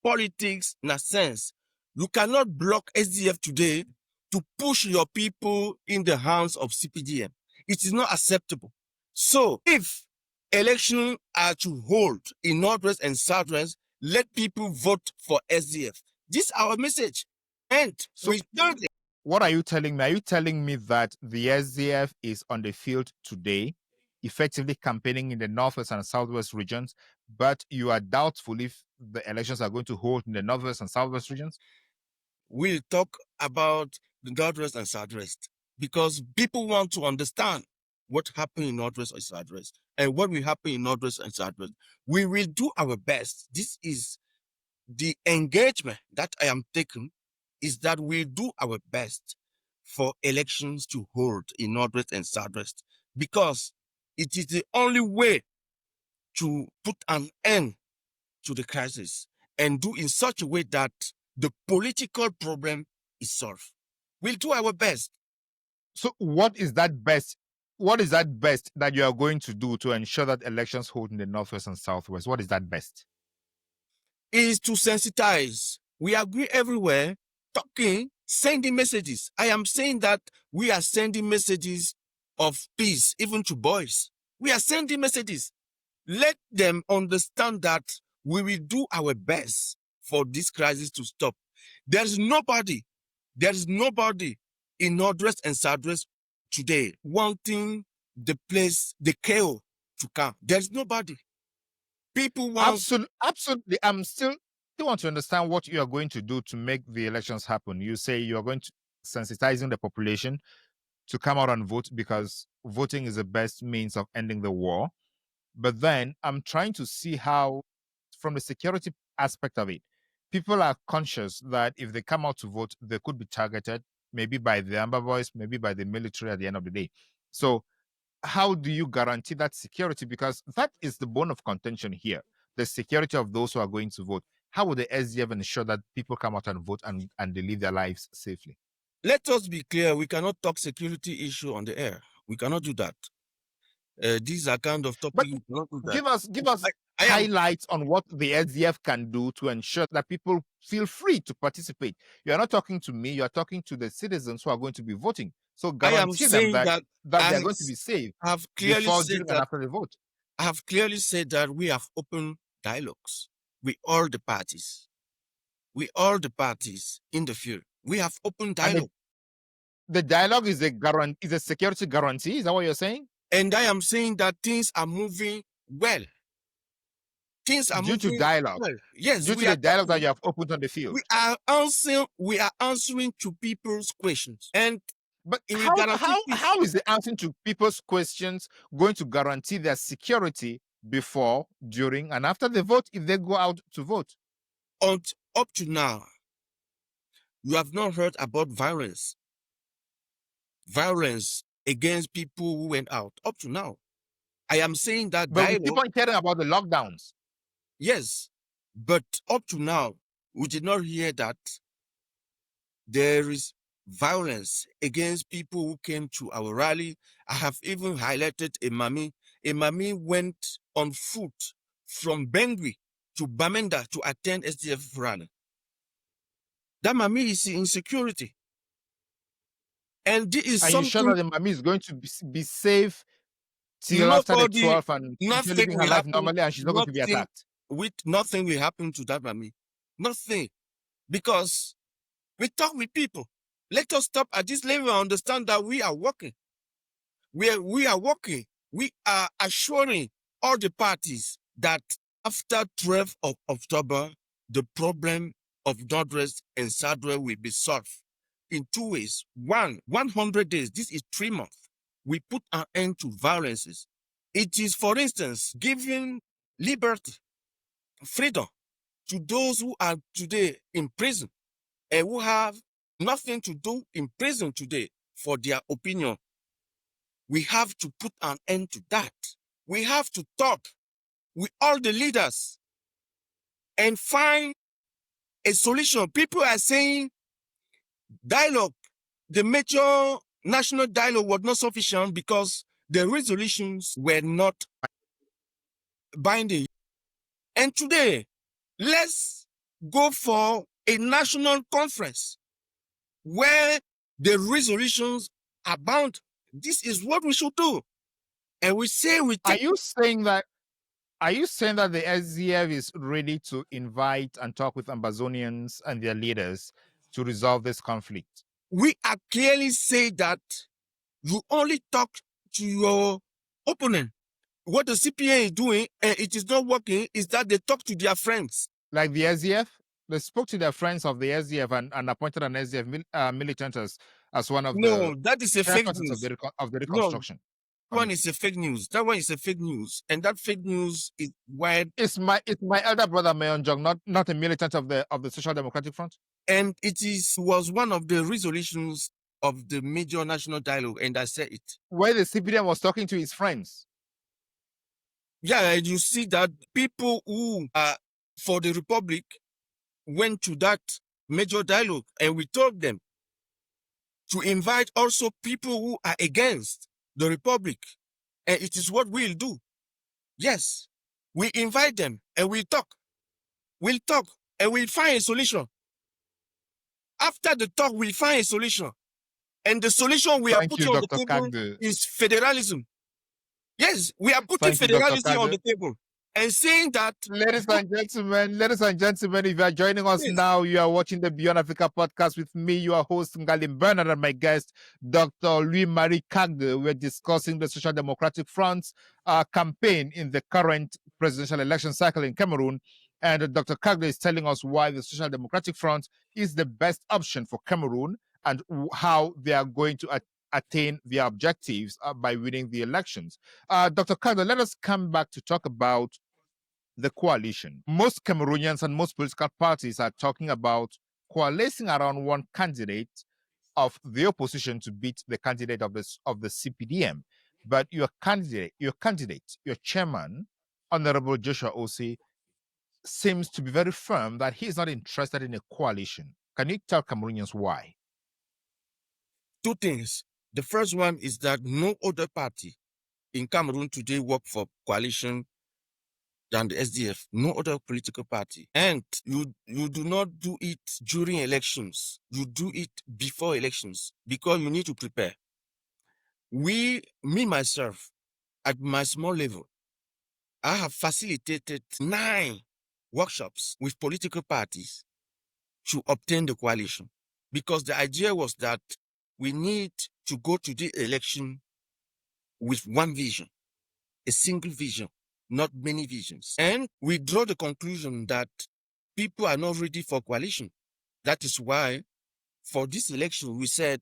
Speaker 3: Politics na sense. You cannot block SDF today to push your people in the hands of CPDM. It is not acceptable. So if elections are to hold in Northwest and Southwest, let people vote for SDF. This is our message. And
Speaker 2: So
Speaker 3: we don't.
Speaker 2: what are you telling me? Are you telling me that the SDF is on the field today, effectively campaigning in the Northwest and Southwest regions, but you are doubtful if the elections are going to hold in the Northwest and Southwest regions?
Speaker 3: We'll talk about the Northwest and Southwest because people want to understand what happened in Northwest and Southwest and what will happen in Northwest and Southwest. We will do our best. This is the engagement that I am taking, is that we do our best for elections to hold in Northwest and Southwest, because it is the only way to put an end to the crisis and do in such a way that the political problem is solved. We'll do our best.
Speaker 2: So what is that best? What is that best that you are going to do to ensure that elections hold in the Northwest and Southwest? What is that best?
Speaker 3: Is to sensitize. We agree everywhere, talking, sending messages. I am saying that we are sending messages of peace, even to boys. We are sending messages. Let them understand that we will do our best for this crisis to stop. There is nobody in Northwest and Southwest today wanting the chaos to come. There's nobody. People want...
Speaker 2: Absolutely. I'm still want to understand what you are going to do to make the elections happen. You say you are going to sensitizing the population to come out and vote because voting is the best means of ending the war. But then I'm trying to see how, from the security aspect of it, people are conscious that if they come out to vote, they could be targeted, maybe by the Amber Boys, maybe by the military at the end of the day. So how do you guarantee that security? Because that is the bone of contention here, the security of those who are going to vote. How will the SDF ensure that people come out and vote and they live their lives safely?
Speaker 3: Let us be clear, we cannot talk security issue on the air. We cannot do that. These are kind of topics.
Speaker 2: Give us highlights on what the SDF can do to ensure that people feel free to participate. You are not talking to me, you are talking to the citizens who are going to be voting. So guarantee them that they're going to be safe before, during, and after the vote.
Speaker 3: I have clearly said that we have open dialogues with all the parties. With all the parties in the field. We have open dialogue.
Speaker 2: The dialogue is a security guarantee, is that what you're saying?
Speaker 3: And I am saying that things are moving well. Things are moving
Speaker 2: to dialogue.
Speaker 3: Well. Yes,
Speaker 2: due to the dialogue that you have opened on the field.
Speaker 3: We are answering to people's questions.
Speaker 2: But how is the answering to people's questions going to guarantee their security before, during, and after the vote if they go out to vote?
Speaker 3: Up to now, you have not heard about violence. Violence against people who went out. Up to now. I am saying that
Speaker 2: but we keep on hearing about the lockdowns.
Speaker 3: Yes, but up to now, we did not hear that there is violence against people who came to our rally. I have even highlighted a mami. A mami went on foot from Bengui to Bamenda to attend SDF rally. That mami is in security. And this is something...
Speaker 2: Are you sure that the mami is going to be safe till after the 12th and living her life normally, and she's not going to be attacked?
Speaker 3: Nothing will happen to that mami. Nothing. Because we talk with people. Let us stop at this level and understand that we are working. We are working. We are assuring all the parties that after 12th of October, the problem of Northwest and Southwest will be solved in two ways. 100 days. This is 3 months. We put an end to violences. It is, for instance, giving liberty freedom to those who are today in prison and who have nothing to do in prison today for their opinion. We have to put an end to that. We have to talk with all the leaders and find a solution. People are saying dialogue, the major national dialogue was not sufficient because the resolutions were not binding. And today, let's go for a national conference where the resolutions are bound. This is what we should do. And we say we
Speaker 2: Are
Speaker 3: take,
Speaker 2: you saying that the SDF is ready to invite and talk with Ambazonians and their leaders to resolve this conflict?
Speaker 3: we are clearly say that you only talk to your opponent. What the CPA is doing, and it is not working, is that they talk to their friends.
Speaker 2: Like the SDF, they spoke to their friends of the SDF and appointed an SDF militant as one of
Speaker 3: No,
Speaker 2: the
Speaker 3: that is a fake
Speaker 2: chairpersons
Speaker 3: news.
Speaker 2: of the
Speaker 3: No,
Speaker 2: reconstruction.
Speaker 3: one is a fake news. That one is a fake news, and that fake news is why.
Speaker 2: It's my elder brother Mayon Jong, not a militant of the Social Democratic Front.
Speaker 3: And was one of the resolutions of the major national dialogue, and I said it.
Speaker 2: Where the CPDM was talking to his friends.
Speaker 3: Yeah, and you see that people who are for the Republic went to that major dialogue, and we told them to invite also people who are against the Republic. And it is what we'll do. Yes, we invite them and we'll talk. We'll talk and we'll find a solution. After the talk, we'll find a solution. And the solution we are
Speaker 2: Thank
Speaker 3: putting
Speaker 2: you,
Speaker 3: on the
Speaker 2: Dr.
Speaker 3: table
Speaker 2: Kakdeu.
Speaker 3: is federalism. Yes, we are putting
Speaker 2: Thank you, Dr.
Speaker 3: federalism on
Speaker 2: Kakdeu.
Speaker 3: the table and saying that,
Speaker 2: Ladies and gentlemen, if you are joining us
Speaker 3: yes,
Speaker 2: now, you are watching the Beyond Africa podcast with me, your host, Ngalim Bernard, and my guest, Dr. Marie Kakdeu. We're discussing the Social Democratic Front's campaign in the current presidential election cycle in Cameroon. And Dr. Kakdeu is telling us why the Social Democratic Front is the best option for Cameroon and how they are going to attain their objectives by winning the elections. Dr. Kakdeu, let us come back to talk about the coalition. Most Cameroonians and most political parties are talking about coalescing around one candidate of the opposition to beat the candidate of the CPDM. But your chairman, Honorable Joshua Osih, seems to be very firm that he is not interested in a coalition. Can you tell Cameroonians why?
Speaker 3: two things. The first one is that no other party in Cameroon today work for coalition than the SDF, no other political party. And you do not do it during elections. You do it before elections because you need to prepare. Myself, at my small level, I have facilitated 9 workshops with political parties to obtain the coalition because the idea was that we need to go to the election with one vision, a single vision, not many visions. And we draw the conclusion that people are not ready for coalition. That is why for this election, we said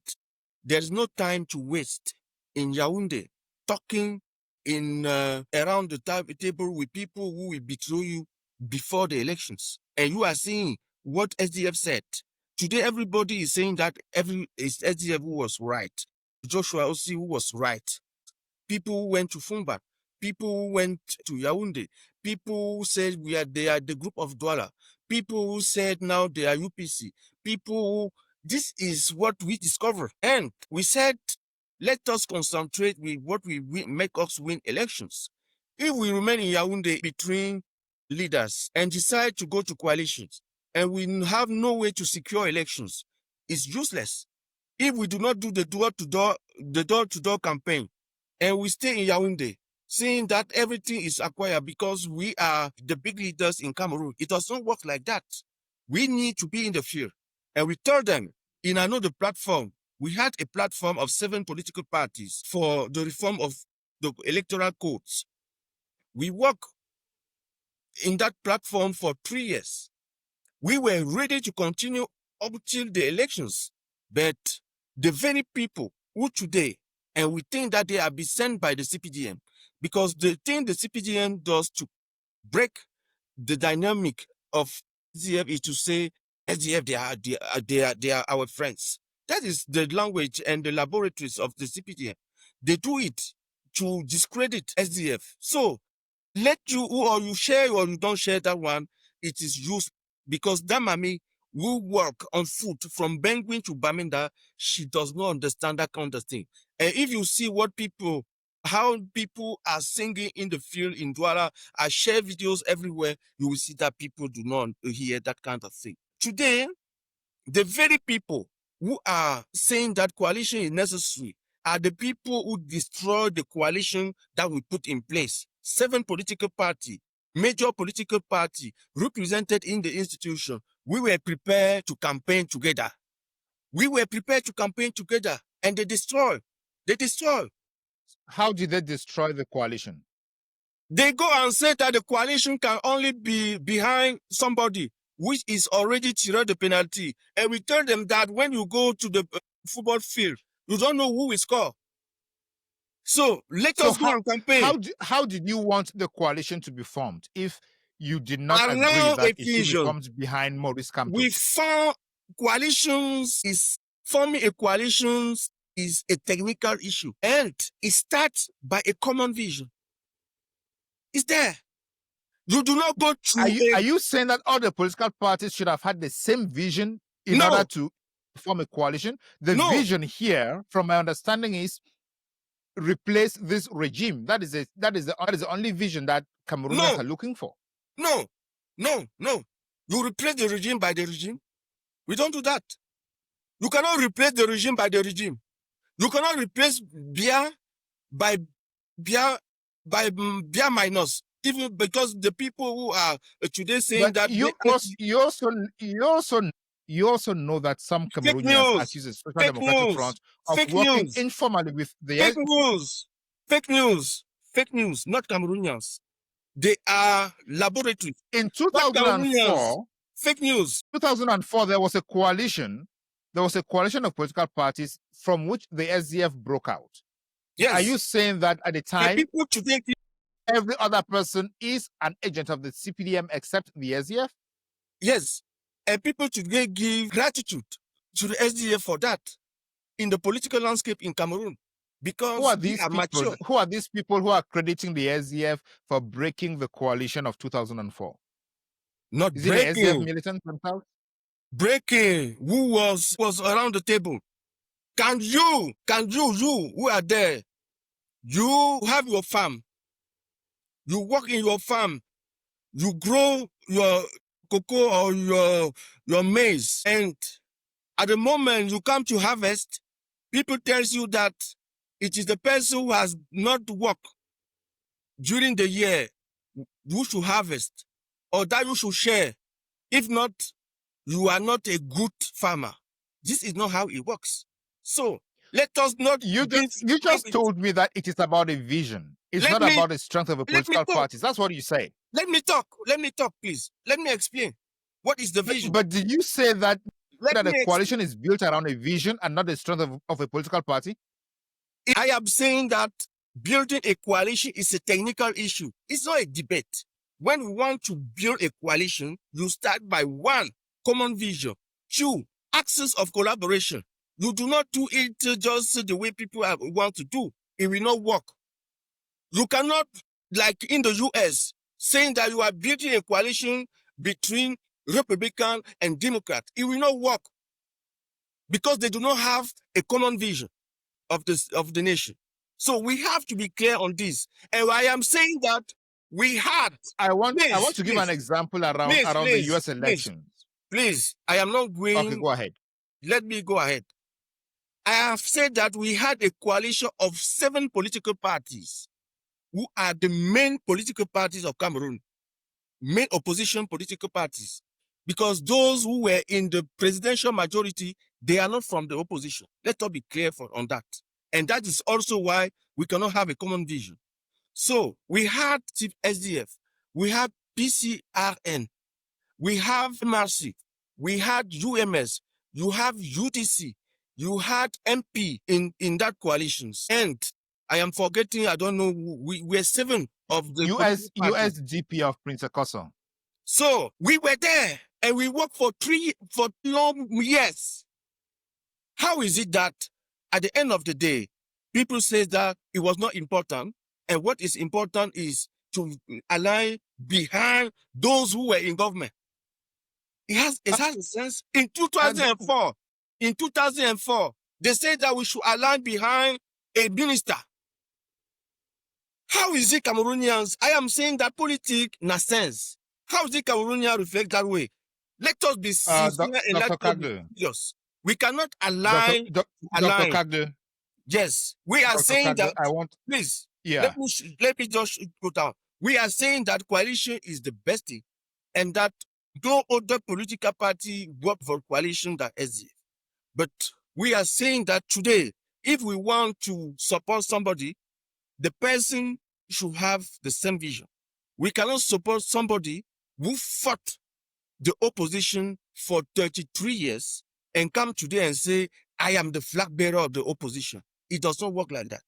Speaker 3: there's no time to waste in Yaoundé talking in around the table with people who will betray you before the elections. And you are seeing what SDF said. Today, everybody is saying that it's SDF who was right. Joshua Osih who was right. People who went to Fumba, people who went to Yaoundé, people who said they are the group of Douala, people who said now they are UPC, people who, this is what we discovered. And we said, let us concentrate with what will make us win elections. If we remain in Yaoundé between leaders and decide to go to coalitions, and we have no way to secure elections, it's useless. If we do not do the door-to-door campaign, and we stay in Yaoundé, saying that everything is acquired because we are the big leaders in Cameroon, it does not work like that. We need to be in the field. And we told them in another platform, we had a platform of 7 political parties for the reform of the electoral codes. We worked in that platform for 3 years. We were ready to continue up till the elections, but the very people who today, and we think that they are being sent by the CPDM, because the thing the CPDM does to break the dynamic of SDF is to say SDF they are our friends. That is the language and the laboratories of the CPDM. They do it to discredit SDF. So let you or you share or you don't share that one, it is used because that mommy will work on foot from Benguin to Baminda. She does not understand that kind of thing. And if you see how people are singing in the field in Douala, I share videos everywhere, you will see that people do not hear that kind of thing. Today, the very people who are saying that coalition is necessary are the people who destroy the coalition that we put in place. 7 political parties, major political party represented in the institution. We were prepared to campaign together. And they destroy.
Speaker 2: How did they destroy the coalition?
Speaker 3: They go and say that the coalition can only be behind somebody which is already tiré the penalty. And we tell them that when you go to the football field, you don't know who will score. So let us go and campaign.
Speaker 2: How did you want the coalition to be formed if you did not agree that it should be formed behind Maurice Kamto?
Speaker 3: We found forming a coalition is a technical issue, and it starts by a common vision. It's there. You do not go through.
Speaker 2: Are you saying that all the political parties should have had the same vision in order to form a coalition? The vision here, from my understanding, is replace this regime. That is the only vision that Cameroonians are looking for.
Speaker 3: No. You replace the regime by the regime. We don't do that. You cannot replace the regime by the regime. You cannot replace Biya by Biya minus. Even because the people who are today saying that
Speaker 2: you also know that some Cameroonians accuse the Social Democratic Front of working informally with the
Speaker 3: fake news, not Cameroonians. They are laboratories.
Speaker 2: In 2004,
Speaker 3: fake news.
Speaker 2: 2004, there was a coalition of political parties from which the SDF broke out.
Speaker 3: Yes.
Speaker 2: Are you saying that at the time, people today, every other person is an agent of the CPDM except the SDF?
Speaker 3: Yes. And people today give gratitude to the SDF for that in the political landscape in Cameroon. Because
Speaker 2: who are these people who are crediting the SDF for breaking the coalition of 2004?
Speaker 3: Not
Speaker 2: is
Speaker 3: breaking.
Speaker 2: It the SDF militants themselves?
Speaker 3: Breaking. Who was around the table? Can you who are there, you have your farm, you work in your farm, you grow your cocoa or your maize, and at the moment you come to harvest, people tell you that it is the person who has not worked during the year who should harvest, or that you should share. If not, you are not a good farmer. This is not how it works. So let us not.
Speaker 2: You just told me that it is about a vision. It's not about the strength of a political party. That's what you say.
Speaker 3: Let me talk, please. Let me explain. What is the vision?
Speaker 2: But did you say that the coalition is built around a vision and not the strength of a political party?
Speaker 3: I am saying that building a coalition is a technical issue. It's not a debate. When we want to build a coalition, you start by 1, common vision. 2, axis of collaboration. You do not do it just the way people want to do. It will not work. You cannot, like in the US, saying that you are building a coalition between Republican and Democrat. It will not work because they do not have a common vision of the nation. So we have to be clear on this. And I am saying that we had.
Speaker 2: I want to give an example around the US elections.
Speaker 3: Please, I am not going.
Speaker 2: Okay, go ahead.
Speaker 3: Let me go ahead. I have said that we had a coalition of 7 political parties who are the main political parties of Cameroon, main opposition political parties, because those who were in the presidential majority, they are not from the opposition. Let us be clear on that. And that is also why we cannot have a common vision. So we had SDF, we had PCRN, we have MRC, we had UMS, you have UDC, you had MP in that coalitions. And I am forgetting, I don't know, we were 7 of the
Speaker 2: USDP of Prince Akoso.
Speaker 3: So we were there and we worked for long years. How is it that at the end of the day, people say that it was not important, and what is important is to align behind those who were in government? It has a sense. In 2004, they said that we should align behind a minister. How is it Cameroonians? I am saying that politics na sense. How is it Cameroonians reflect that way? Let us be sincere and let us be serious. We cannot align.
Speaker 2: Dr. Kakdeu.
Speaker 3: Yes, we are
Speaker 2: Dr.
Speaker 3: saying
Speaker 2: Kakdeu,
Speaker 3: that. Please, let me just go down. We are saying that coalition is the best thing, and that no other political party work for coalition than SDF. But we are saying that today, if we want to support somebody, the person should have the same vision. We cannot support somebody who fought the opposition for 33 years and come today and say, I am the flag bearer of the opposition. It does not work like that.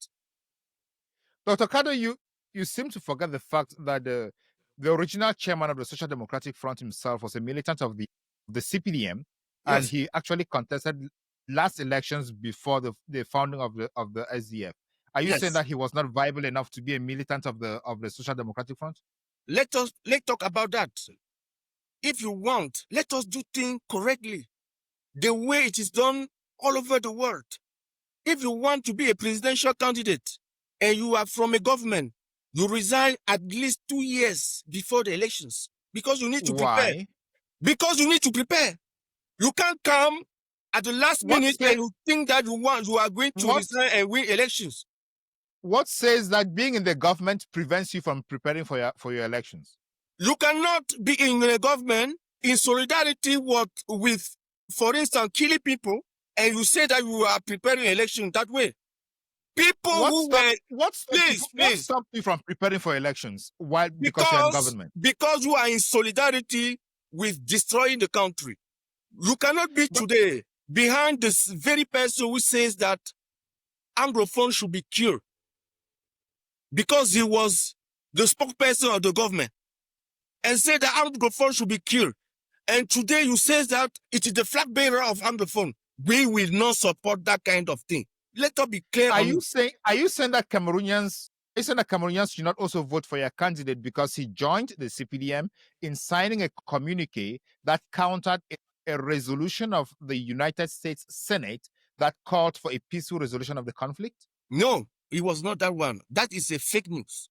Speaker 2: Dr. Kakdeu, you seem to forget the fact that the original chairman of the Social Democratic Front himself was a militant of the CPDM, and he actually contested last elections before the founding of the SDF. Are you saying that he was not viable enough to be a militant of the Social Democratic Front?
Speaker 3: Let's talk about that. If you want, let us do things correctly, the way it is done all over the world. If you want to be a presidential candidate and you are from a government, you resign at least 2 years before the elections because you need to prepare.
Speaker 2: Why?
Speaker 3: Because you need to prepare. You can't come at the last minute and you think that you are going to resign and win elections.
Speaker 2: What says that being in the government prevents you from preparing for your elections?
Speaker 3: You cannot be in a government in solidarity with, for instance, killing people, and you say that you are preparing election that way.
Speaker 2: What stopped you from preparing for elections? Why? Because you're in government.
Speaker 3: Because you are in solidarity with destroying the country. You cannot be today behind this very person who says that Anglophone should be killed because he was the spokesperson of the government, and say that Anglophone should be killed. And today you say that it is the flag bearer of Anglophone. We will not support that kind of thing. Let us be clear.
Speaker 2: Are you saying that Cameroonians should not also vote for your candidate because he joined the CPDM in signing a communique that countered a resolution of the United States Senate that called for a peaceful resolution of the conflict?
Speaker 3: No, it was not that one. That is a fake news.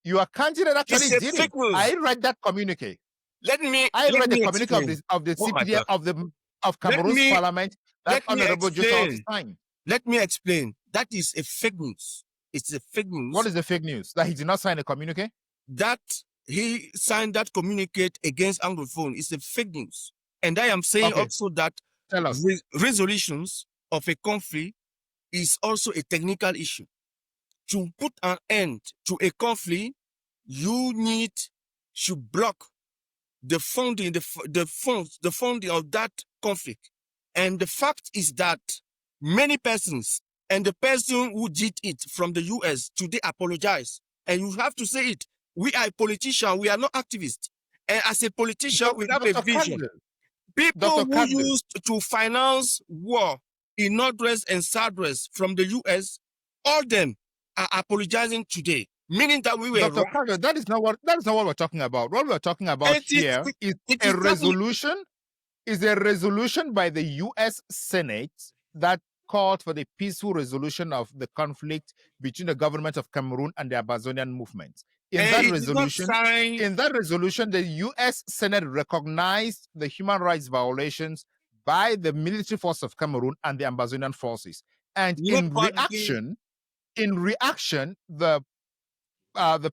Speaker 2: Your candidate actually did it. I read that communique. I read the communique of the CPDM of Cameroon's parliament that Honorable Joseph signed.
Speaker 3: Let me explain. That is a fake news. It's a fake news.
Speaker 2: What is the fake news? That he did not sign a communique?
Speaker 3: That he signed that communique against Anglophone is a fake news. And I am saying also that resolutions of a conflict is also a technical issue. To put an end to a conflict, you need to block the funding, the funding of that conflict. And the fact is that many persons, and the person who did it from the US today apologize. And you have to say it. We are a politician, we are not activists. And as a politician, we have a vision. People who used to finance war in Northwest and Southwest from the US, all them are apologizing today. Meaning that we were
Speaker 2: Dr. Kakdeu, that is not what we're talking about. What we're talking about here is a resolution. Is a resolution by the U.S. Senate that called for the peaceful resolution of the conflict between the government of Cameroon and the Amazonian movement. In that resolution, the U.S. Senate recognized the human rights violations by the military force of Cameroon and the Amazonian forces. And in reaction, the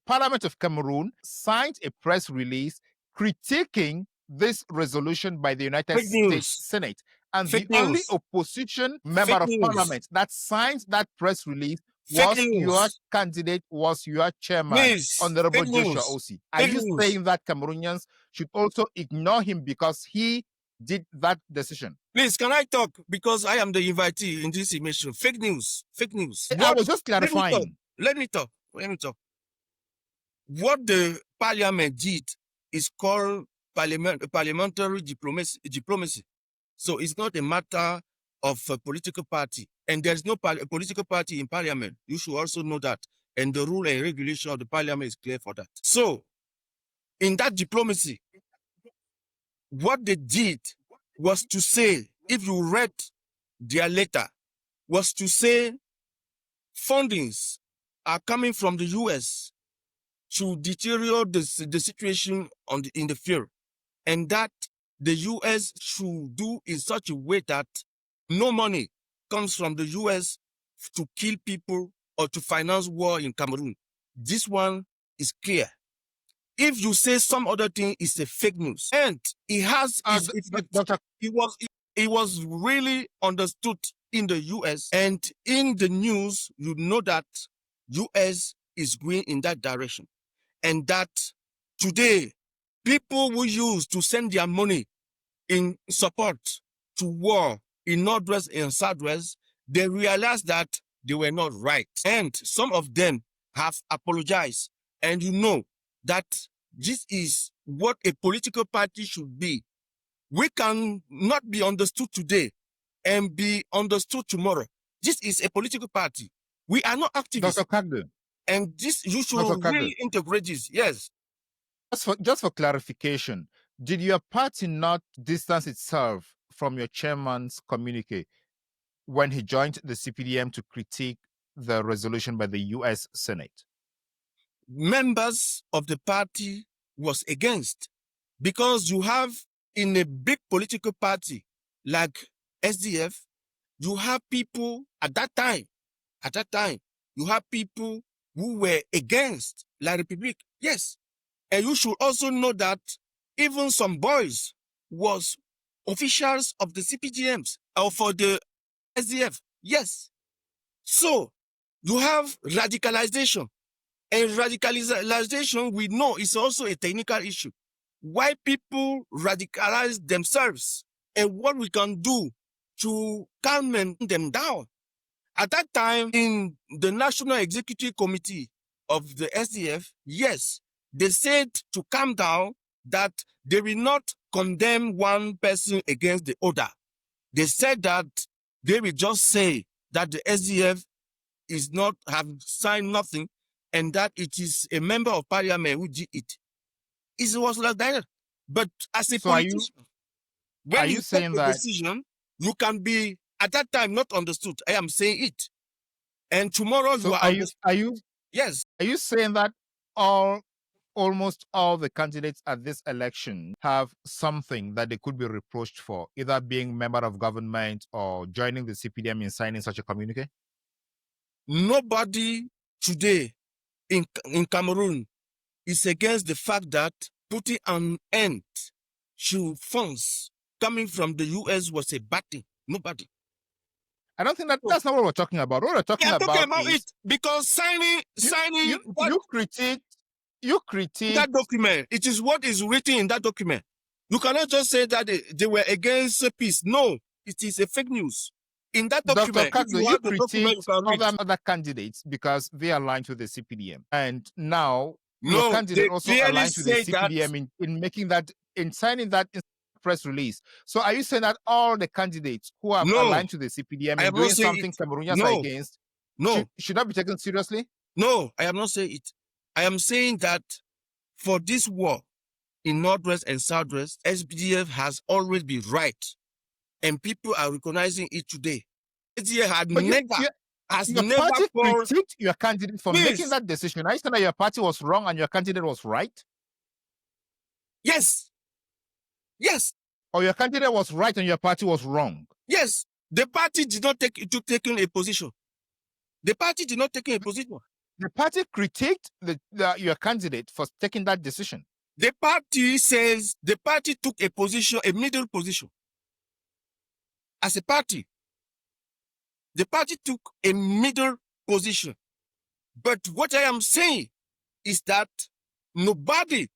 Speaker 2: Parliament of Cameroon signed a press release critiquing this resolution by the United States Senate. And the only opposition member of parliament that signed that press release was your candidate, was your chairman, Honorable Joshua Osih. Are you saying that Cameroonians should also ignore him because he did that decision?
Speaker 3: Please, can I talk? Because I am the invitee in this emission. Fake news. Fake news.
Speaker 2: I was just clarifying.
Speaker 3: Let me talk. What the parliament did is called parliamentary diplomacy. So it's not a matter of a political party. And there's no political party in parliament. You should also know that. And the rule and regulation of the parliament is clear for that. So in that diplomacy, what they did was to say, if you read their letter, was to say fundings are coming from the US to deteriorate the situation in the field, and that the US should do in such a way that no money comes from the US to kill people or to finance war in Cameroon. This one is clear. If you say some other thing, it's a fake news. And it has, it was really understood in the US, and in the news, you know that US is going in that direction. And that today, people who used to send their money in support to war in Northwest and Southwest, they realized that they were not right. And some of them have apologized. And you know that this is what a political party should be. We can not be understood today and be understood tomorrow. This is a political party. We are not activists.
Speaker 2: Dr. Kakdeu.
Speaker 3: And this, you should really integrate this. Yes.
Speaker 2: Just for clarification, did your party not distance itself from your chairman's communique when he joined the CPDM to critique the resolution by the US Senate?
Speaker 3: Members of the party was against, because you have in a big political party like SDF, you have people at that time, you have people who were against La République. Yes. And you should also know that even some boys was officials of the CPGMs or for the SDF. Yes. So you have radicalization. And radicalization, we know, is also a technical issue. Why people radicalize themselves and what we can do to calm them down. At that time, in the National Executive Committee of the SDF, yes, they said to calm down, that they will not condemn one person against the other. They said that they will just say that the SDF is not have signed nothing, and that it is a member of parliament who did it. It was like that. But as a politician, when you take a decision, you can be at that time not understood. I am saying it. And tomorrow
Speaker 2: so are you
Speaker 3: yes.
Speaker 2: Are you saying that almost all the candidates at this election have something that they could be reproached for, either being member of government or joining the CPDM in signing such a communique?
Speaker 3: Nobody today in Cameroon is against the fact that putting an end to funds coming from the US was a bad thing. Nobody.
Speaker 2: I don't think that's not what we're talking about. What we're talking about is
Speaker 3: it, because signing
Speaker 2: you critique
Speaker 3: that document. It is what is written in that document. You cannot just say that they were against peace. No, it is a fake news. In that document,
Speaker 2: Dr. Kakdeu, you critique other candidates because they aligned with the CPDM, and now your candidate also aligned with the CPDM in signing that press release. So are you saying that all the candidates who have aligned to the CPDM and doing something Cameroonians are against should not be taken seriously?
Speaker 3: No, I am not saying it. I am saying that for this war in Northwest and Southwest, SDF has always been right. And people are recognizing it today. SDF has
Speaker 2: never critiqued your candidate for making that decision. Are you saying that your party was wrong and your candidate was right?
Speaker 3: Yes. Yes.
Speaker 2: Or your candidate was right and your party was wrong?
Speaker 3: Yes. The party did not take a position. The party did not take a position.
Speaker 2: The party critiqued your candidate for taking that decision.
Speaker 3: The party says the party took a position, a middle position. As a party, the party took a middle position. But what I am saying is that nobody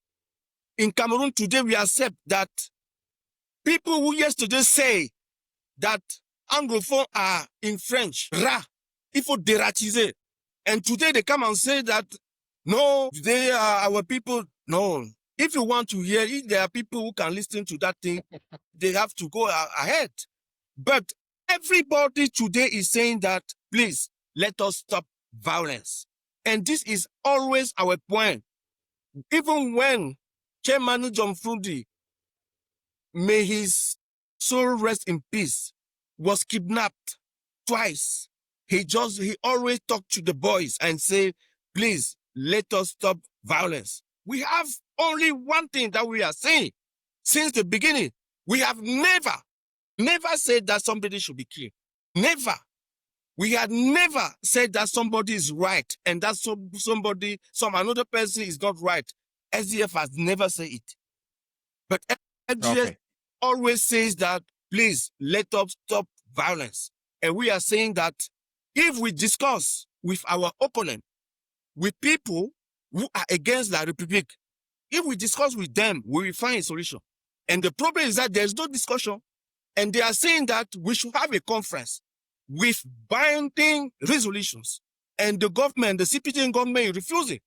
Speaker 3: in Cameroon today will accept that people who yesterday say that Anglophones are in French, il faut dératiser. And today they come and say that, no, they are our people. No, If you want to hear, if there are people who can listen to that thing, they have to go ahead. But everybody today is saying that, please, let us stop violence. And this is always our point. Even when Chairman John Frundi, may his soul rest in peace, was kidnapped twice, he always talked to the boys and say, please, let us stop violence. We have only one thing that we are saying since the beginning. We have never said that somebody should be killed. Never. We had never said that somebody is right and that another person is not right. SDF has never said it. But SDF always says that, please, let us stop violence. And we are saying that if we discuss with our opponent, with people who are against the Republic, if we discuss with them, we will find a solution. And the problem is that there's no discussion. And they are saying that we should have a conference with binding resolutions. And the government, the CPT government is refusing.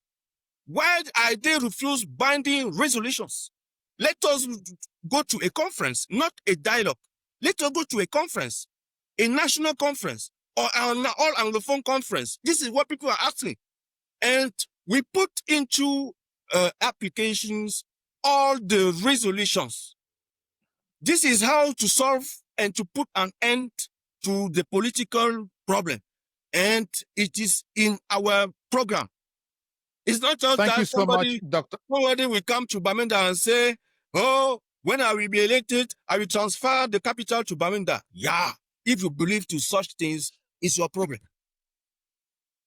Speaker 3: Why are they refuse binding resolutions? Let us go to a conference, not a dialogue. Let us go to a conference, a national conference, or an all-Anglophone conference. This is what people are asking. And we put into applications all the resolutions. This is how to solve and to put an end to the political problem. And it is in our program. It's not just
Speaker 2: Thank
Speaker 3: that
Speaker 2: you so much, Dr.
Speaker 3: Somebody will come to Bamenda and say, oh, when I will be elected, I will transfer the capital to Bamenda. Yeah, if you believe to such things, it's your problem.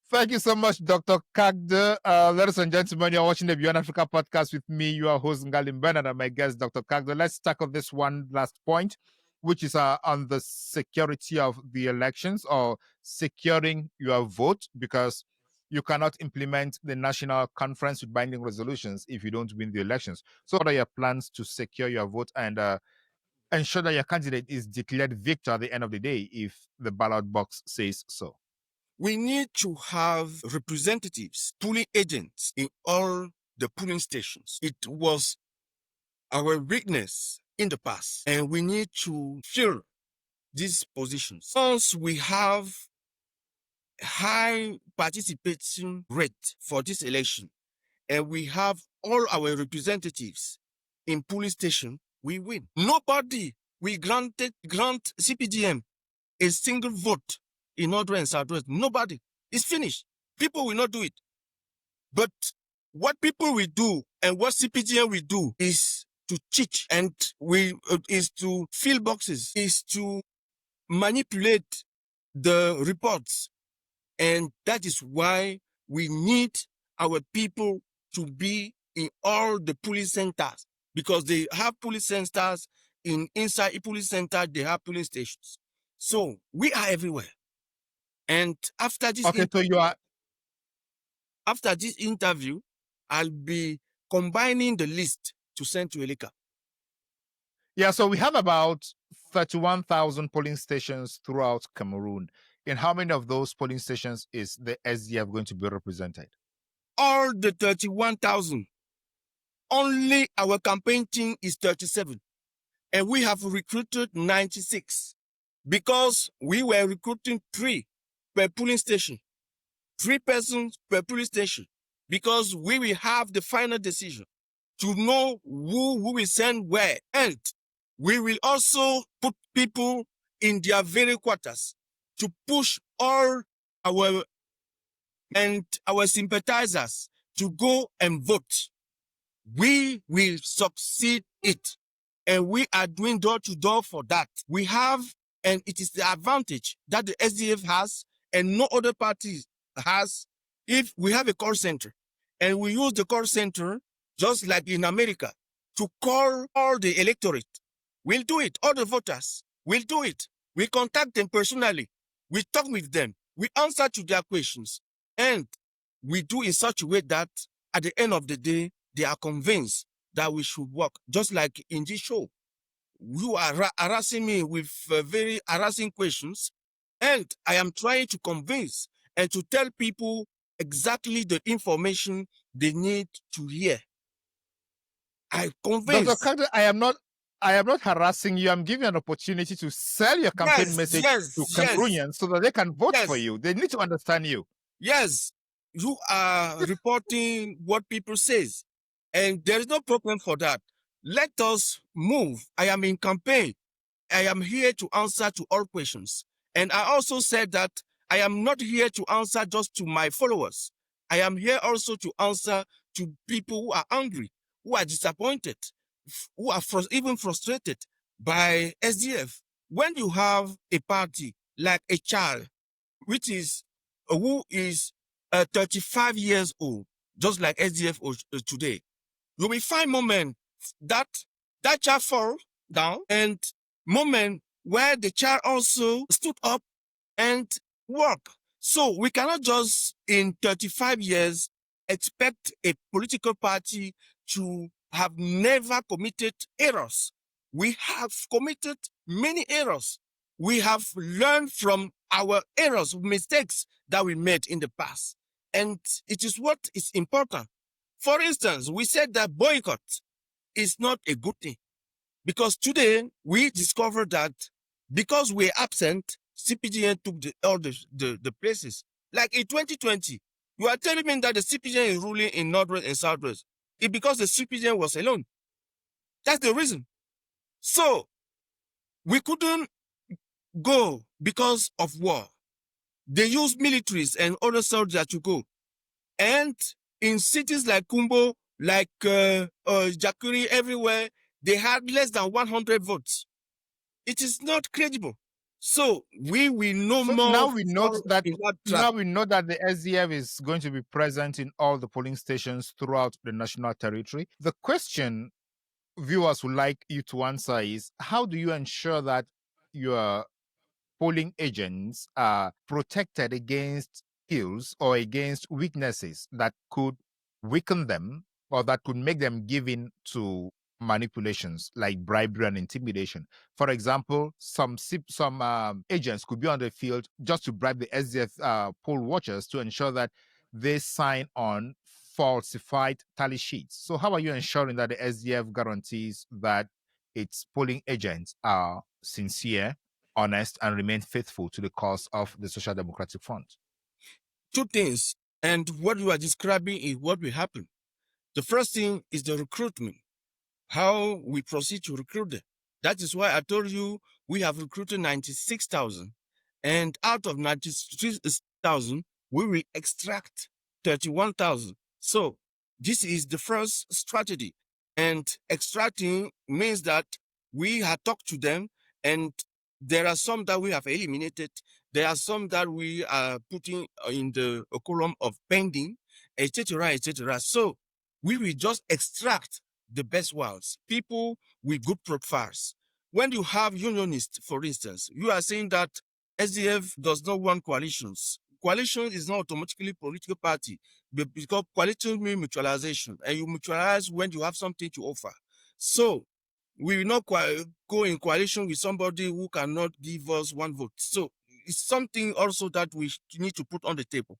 Speaker 2: Thank you so much, Dr. Kakdeu. Ladies and gentlemen, you're watching the Beyond Africa podcast with me, your host, Ngalim Bernard, and my guest, Dr. Kakdeu. Let's tackle this one last point, which is on the security of the elections or securing your vote, because you cannot implement the national conference with binding resolutions if you don't win the elections. So what are your plans to secure your vote and ensure that your candidate is declared victor at the end of the day if the ballot box says so?
Speaker 3: We need to have representatives, polling agents in all the polling stations. It was our weakness in the past, and we need to fill these positions. Once we have high participation rate for this election, and we have all our representatives in polling station, we win. Nobody will grant CPDM a single vote in Northwest and Southwest. Nobody. It's finished. People will not do it. But what people will do and what CPDM will do is to cheat and is to fill boxes, is to manipulate the reports. And that is why we need our people to be in all the police centers, because they have police centers inside a police center, they have police stations. So we are everywhere. And after this after this interview, I'll be combining the list to send to Elika.
Speaker 2: Yeah, so we have about 31,000 polling stations throughout Cameroon. In how many of those polling stations is the SDF going to be represented?
Speaker 3: All the 31,000. Only our campaign team is 37. And we have recruited 96 because we were recruiting 3 per polling station. 3 persons per polling station, because we will have the final decision to know who will send where. And we will also put people in their very quarters to push all our sympathizers to go and vote. We will succeed it. And we are doing door to door for that. We have, and it is the advantage that the SDF has and no other party has. If we have a call center and we use the call center just like in America to call all the electorate, we'll do it. All the voters, we'll do it. We contact them personally. We talk with them. We answer to their questions. And we do in such a way that at the end of the day, they are convinced that we should work. Just like in this show, you are harassing me with very harassing questions. And I am trying to convince and to tell people exactly the information they need to hear. I
Speaker 2: Dr.
Speaker 3: convinced.
Speaker 2: Kakdeu, I am not harassing you. I'm giving you an opportunity to sell your campaign message to Cameroonians so that they can vote for you. They need to understand you.
Speaker 3: Yes, you are reporting what people says, and there is no problem for that. Let us move. I am in campaign. I am here to answer to all questions. And I also said that I am not here to answer just to my followers. I am here also to answer to people who are angry, who are disappointed, who are even frustrated by SDF. When you have a party like a child, which is who is 35 years old, just like SDF today, you will find moment that that child fall down, and moment where the child also stood up and work. So we cannot just in 35 years expect a political party to have never committed errors. We have committed many errors. We have learned from our errors, mistakes that we made in the past. And it is what is important. For instance, we said that boycott is not a good thing, because today we discovered that because we're absent, CPGN took all the places. Like in 2020, you are telling me that the CPGN is ruling in Northwest and Southwest. It's because the CPGN was alone. That's the reason. So we couldn't go because of war. They used militaries and other soldiers to go. And in cities like Kumbo, like Jakuri, everywhere, they had less than 100 votes. It is not credible. So we will no more.
Speaker 2: Now we know that the SDF is going to be present in all the polling stations throughout the national territory. The question viewers would like you to answer is, how do you ensure that your polling agents are protected against skills or against weaknesses that could weaken them or that could make them give in to manipulations like bribery and intimidation? For example, some agents could be on the field just to bribe the SDF poll watchers to ensure that they sign on falsified tally sheets. So how are you ensuring that the SDF guarantees that its polling agents are sincere, honest, and remain faithful to the cause of the Social Democratic Front?
Speaker 3: Two things, and what you are describing is what will happen. The first thing is the recruitment, how we proceed to recruit them. That is why I told you we have recruited 96,000, and out of 96,000, we will extract 31,000. So this is the first strategy. And extracting means that we have talked to them, and there are some that we have eliminated. There are some that we are putting in the column of pending, etc., etc. So we will just extract the best ones, people with good profiles. When you have unionists, for instance, you are saying that SDF does not want coalitions. Coalition is not automatically political party, because coalition means mutualization, and you mutualize when you have something to offer. So we will not go in coalition with somebody who cannot give us one vote. So it's something also that we need to put on the table.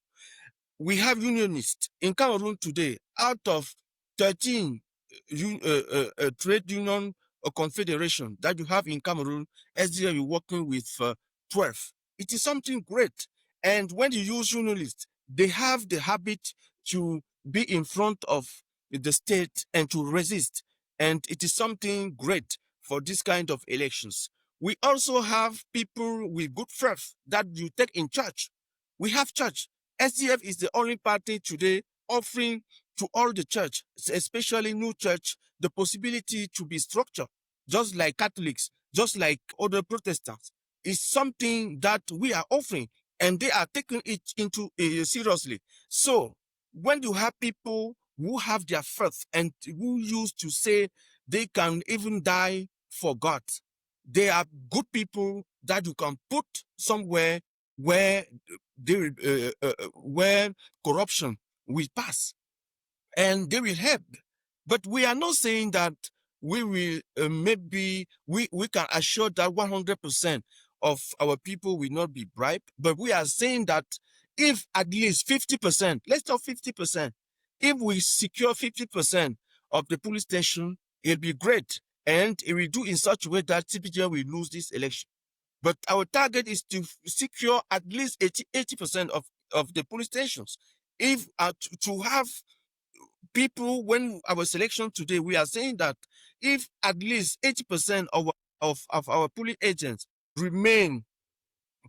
Speaker 3: We have unionists in Cameroon today. Out of 13 trade union or confederation that you have in Cameroon, SDF is working with 12. It is something great. And when you use unionists, they have the habit to be in front of the state and to resist. And it is something great for this kind of elections. We also have people with good faith that you take in church. We have church. SDF is the only party today offering to all the church, especially new church, the possibility to be structured, just like Catholics, just like other Protestants. It's something that we are offering, and they are taking it into seriously. So when you have people who have their faith and who used to say they can even die for God, they are good people that you can put somewhere where where corruption will pass, and they will help. But we are not saying that we will maybe we can assure that 100% of our people will not be bribed. But we are saying that if at least 50%, let's talk 50%, if we secure 50% of the police station It'll be great. And it will do in such a way that CPGM will lose this election. But our target is to secure at least 80% of the police stations. If to have people, when our selection today, we are saying that if at least 80% of our police agents remain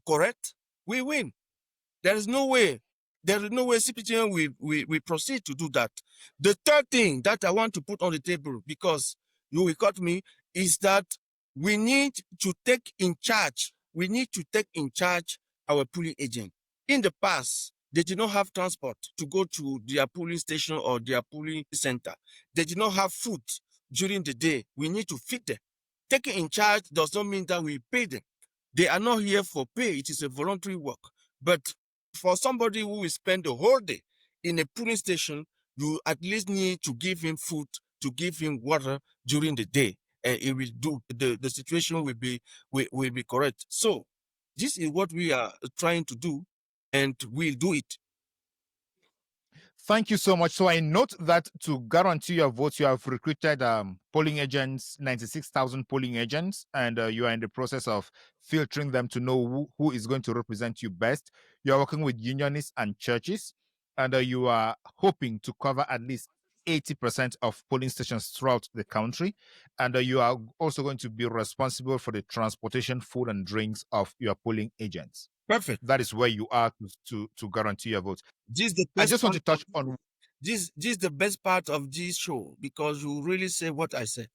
Speaker 3: correct, we win. There is no way. There is no way CPTN will proceed to do that. The third thing that I want to put on the table, because you will cut me, is that we need to take in charge. We need to take in charge our polling agent. In the past, they did not have transport to go to their polling station or their polling center. They did not have food during the day. We need to feed them. Taking in charge does not mean that we pay them. They are not here for pay. It is a voluntary work. But for somebody who will spend the whole day in a polling station, you at least need to give him food, to give him water during the day. And it will do, the situation will be correct. So this is what we are trying to do, and we'll do it.
Speaker 2: Thank you so much. So I note that to guarantee your votes, you have recruited polling agents, 96,000 polling agents, and you are in the process of filtering them to know who is going to represent you best. You are working with unionists and churches, and you are hoping to cover at least 80% of polling stations throughout the country. And you are also going to be responsible for the transportation, food, and drinks of your polling agents.
Speaker 3: Perfect.
Speaker 2: That is where you are to guarantee your votes. I just want to touch on
Speaker 3: this is the best part of this show, because you really say what I said.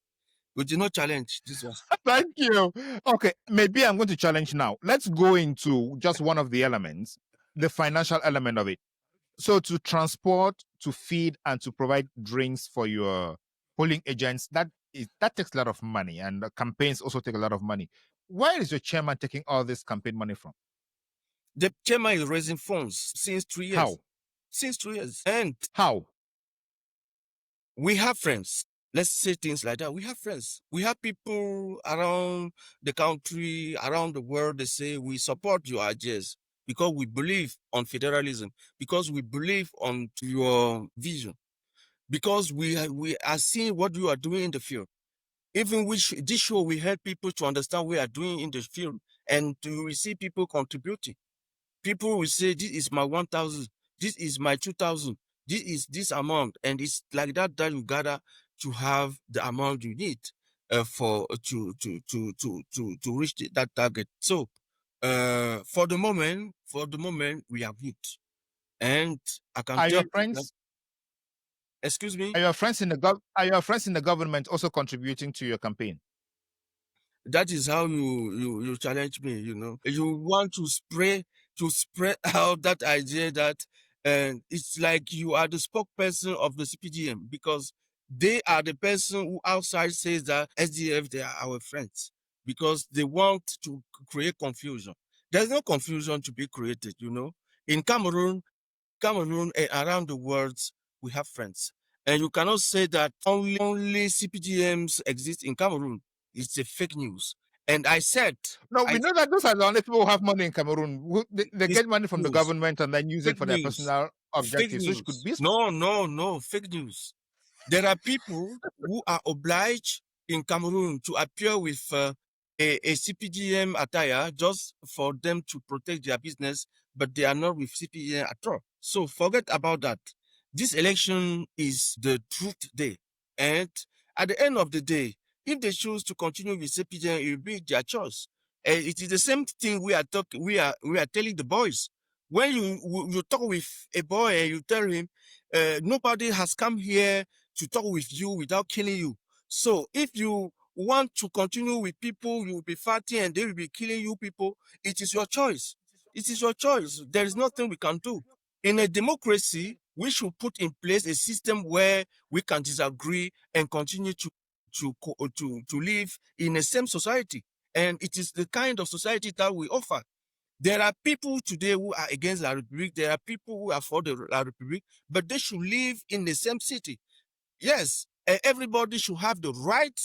Speaker 3: We did not challenge this one.
Speaker 2: Thank you. Okay, maybe I'm going to challenge now. Let's go into just one of the elements, the financial element of it. So to transport, to feed, and to provide drinks for your polling agents, that takes a lot of money, and campaigns also take a lot of money. Where is your chairman taking all this campaign money from?
Speaker 3: The chairman is raising funds since 3 years.
Speaker 2: How?
Speaker 3: Since 3 years. And
Speaker 2: how?
Speaker 3: We have friends. Let's say things like that. We have friends. We have people around the country, around the world. They say we support your ideas because we believe on federalism, because we believe on your vision, because we are seeing what you are doing in the field. Even this show, we help people to understand what we are doing in the field, and to see people contributing. People will say, this is my 1,000, this is my 2,000, this is this amount, and it's like that you gather to have the amount you need to reach that target. So for the moment, we are good, and I can
Speaker 2: tell
Speaker 3: your
Speaker 2: friends.
Speaker 3: Excuse me.
Speaker 2: Are your friends in the government also contributing to your campaign?
Speaker 3: That is how you challenge me. You want to spread out that idea that it's like you are the spokesperson of the CPGM, because they are the person who outside says that SDF, they are our friends, because they want to create confusion. There's no confusion to be created. In Cameroon, around the world, we have friends, and you cannot say that only CPGMs exist in Cameroon. It's a fake news. And I said,
Speaker 2: no, we know that those are the only people who have money in Cameroon. They get money from the government and then use it for their personal objectives, which could be
Speaker 3: no fake news. There are people who are obliged in Cameroon to appear with a CPGM attire just for them to protect their business, but they are not with CPGM at all. So forget about that. This election is the truth day, and at the end of the day, if they choose to continue with CPGM, it will be their choice. It is the same thing we are talking. We are telling the boys. When you talk with a boy and you tell him, nobody has come here to talk with you without killing you. So if you want to continue with people, you will be fighting and they will be killing you people. It is your choice. It is your choice. There is nothing we can do. In a democracy, we should put in place a system where we can disagree and continue to live in the same society. And it is the kind of society that we offer. There are people today who are against La Republique. There are people who are for the La Republique, but they should live in the same city. Yes, everybody should have the right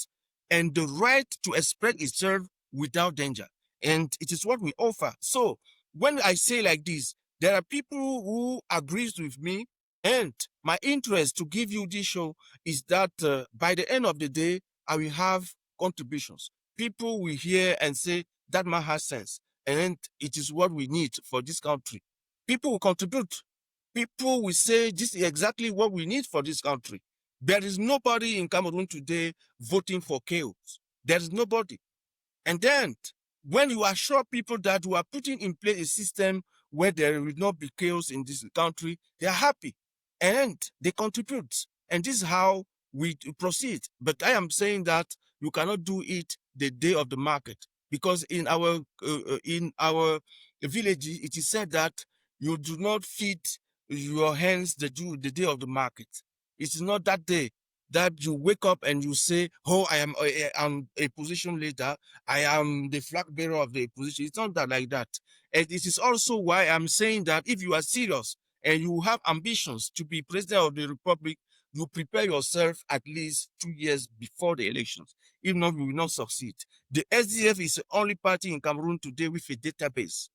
Speaker 3: to express itself without danger. And it is what we offer. So when I say like this, there are people who agrees with me, And my interest to give you this show is that by the end of the day, I will have contributions. People will hear and say, that man has sense. And it is what we need for this country. People will contribute. People will say, this is exactly what we need for this country. There is nobody in Cameroon today voting for chaos. There is nobody. And then when you assure people that you are putting in place a system where there will not be chaos in this country, they are happy and they contribute. And this is how we proceed. But I am saying that you cannot do it the day of the market, because in our village, it is said that you do not feed your hands the day of the market. It is not that day that you wake up and you say, oh, I'm a position leader, I am the flag bearer of the position. It's not that like that. And it is also why I'm saying that if you are serious and you have ambitions to be president of the republic, you prepare yourself at least 2 years before the elections. If not, you will not succeed. The SDF is the only party in Cameroon today with a database.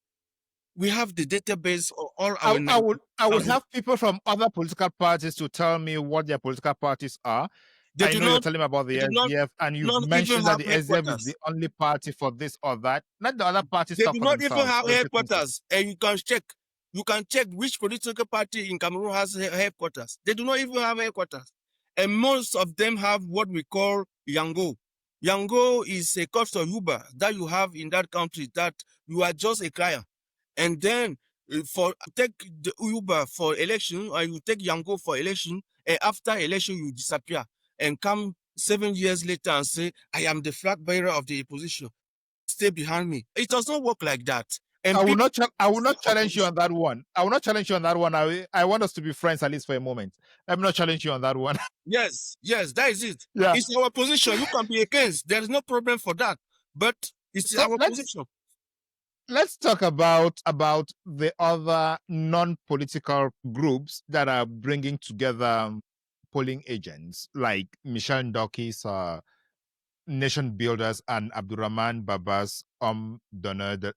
Speaker 3: We have the database of all our.
Speaker 2: I would have people from other political parties to tell me what their political parties are. I know you're telling me about the SDF, and you've mentioned that the SDF is the only party for this or that. Let the other parties talk for themselves.
Speaker 3: They do not even have headquarters, and you can check. You can check which political party in Cameroon has headquarters. They do not even have headquarters, and most of them have what we call Yango. Yango is a cost of Uber that you have in that country, that you are just a client. And then for take the Uber for election, or you take Yango for election, and after election you disappear and come 7 years later and say, I am the flag bearer of the opposition. Stay behind me. It does not work like that. And
Speaker 2: I will not challenge you on that one. I will not challenge you on that one. I want us to be friends at least for a moment. Let me not challenge you on that one.
Speaker 3: Yes, that is it.
Speaker 2: Yeah.
Speaker 3: It's our position. You can be against. There is no problem for that. But it's our position.
Speaker 2: Let's talk about the other non-political groups that are bringing together polling agents, like Michel Ndoki's Nation Builders and Abdurrahman Baba's Femme d'Honneur de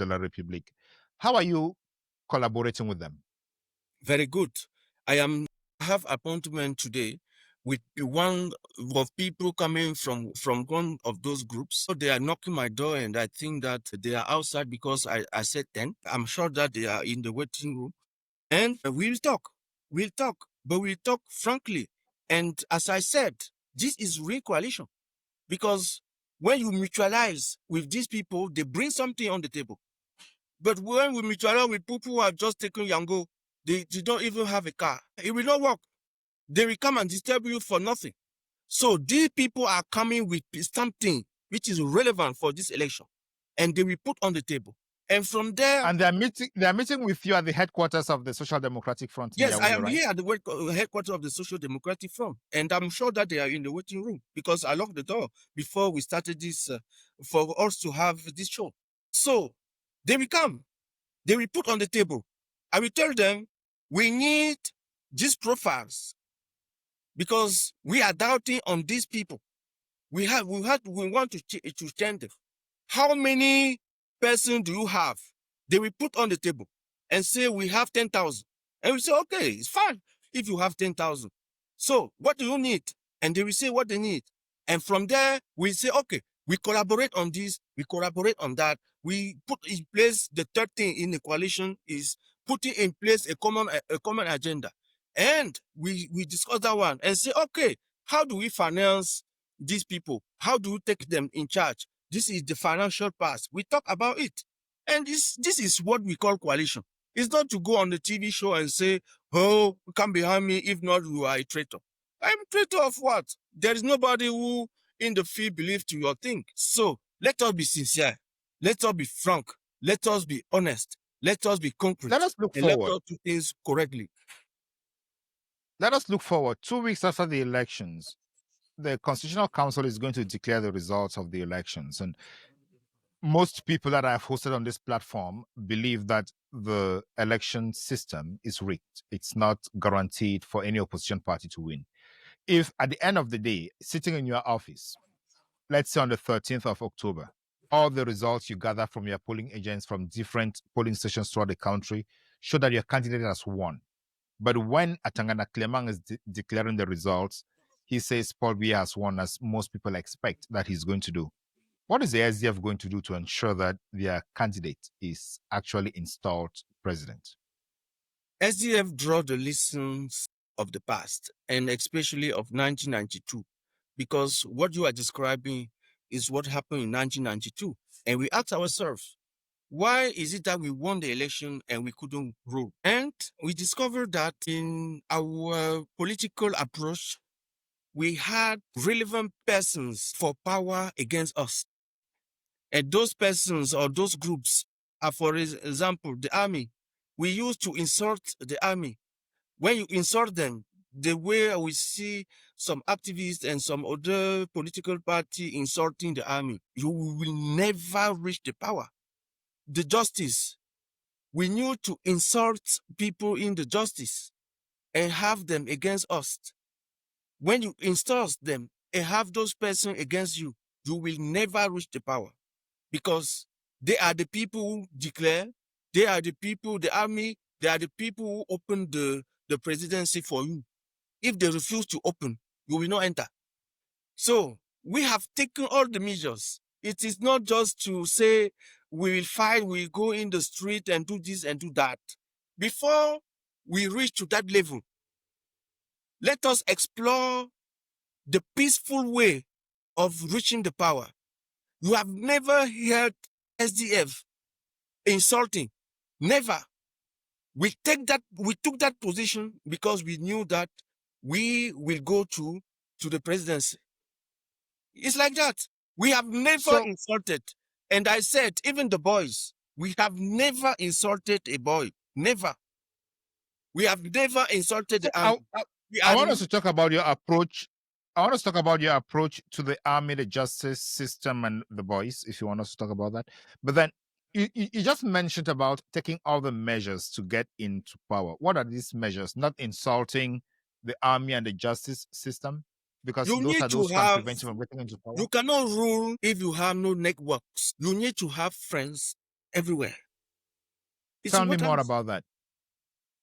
Speaker 2: la République. How are you collaborating with them?
Speaker 3: Very good. I have appointment today with one of people coming from one of those groups. So they are knocking my door, and I think that they are outside because I said 10. I'm sure that they are in the waiting room. And we'll talk, but we'll talk frankly. And as I said, this is real coalition, because when you mutualize with these people, they bring something on the table. But when we mutualize with people who have just taken Yango, they don't even have a car, it will not work. They will come and disturb you for nothing. So these people are coming with something which is relevant for this election, and they will put on the table. And from there,
Speaker 2: and they're meeting with you at the headquarters of the Social Democratic Front.
Speaker 3: Yes, I am here at the headquarters of the Social Democratic Front, and I'm sure that they are in the waiting room, because I locked the door before we started this for us to have this show. So they will come, they will put on the table. I will tell them we need these profiles, because we are doubting on these people. We want to change them. How many persons do you have? They will put on the table and say we have 10,000. And we say, okay, it's fine if you have 10,000. So what do you need? And they will say what they need. And from there, we say, okay, we collaborate on this, we collaborate on that. We put in place the third thing in the coalition is putting in place a common agenda. And we discuss that one and say, okay, how do we finance these people? How do we take them in charge? This is the financial part. We talk about it. And this is what we call coalition. It's not to go on the TV show and say, oh, come behind me. If not, you are a traitor. I'm a traitor of what? There is nobody who in the field believes to your thing. So let us be sincere. Let us be frank. Let us be honest. Let us be concrete.
Speaker 2: Let us look forward.
Speaker 3: Let us do things correctly.
Speaker 2: Let us look forward. 2 weeks after the elections, the Constitutional Council is going to declare the results of the elections. And most people that I've hosted on this platform believe that the election system is rigged. It's not guaranteed for any opposition party to win. If at the end of the day, sitting in your office, let's say on the 13th of October, all the results you gather from your polling agents from different polling stations throughout the country show that your candidate has won, But when Atangana Clement is declaring the results, he says Paul Biya has won, as most people expect that he's going to do. What is the SDF going to do to ensure that their candidate is actually installed president?
Speaker 3: SDF draw the lessons of the past, and especially of 1992, because what you are describing is what happened in 1992. And we ask ourselves, why is it that we won the election and we couldn't rule? And we discovered that in our political approach, we had relevant persons for power against us. And those persons or those groups are, for example, the army. We used to insult the army. When you insult them, the way we see some activists and some other political party insulting the army, you will never reach the power. The justice, we knew to insult people in the justice and have them against us. When you insult them and have those persons against you, you will never reach the power, because they are the people who declare, they are the people, the army, they are the people who open the presidency for you. If they refuse to open, you will not enter. So we have taken all the measures. It is not just to say we will fight, we will go in the street and do this and do that. Before we reach to that level, let us explore the peaceful way of reaching the power. You have never heard SDF insulting. Never. We took that position because we knew that we will go to the presidency. It's like that. We have never insulted. And I said, even the boys, we have never insulted a boy. Never. We have never insulted the army.
Speaker 2: I want us to talk about your approach. I want us to talk about your approach to the army, the justice system, and the boys, if you want us to talk about that. But then you just mentioned about taking all the measures to get into power. What are these measures? Not insulting the army and the justice system? Because those can prevent you from getting into power.
Speaker 3: You cannot rule if you have no networks. You need to have friends everywhere.
Speaker 2: Tell me more about that.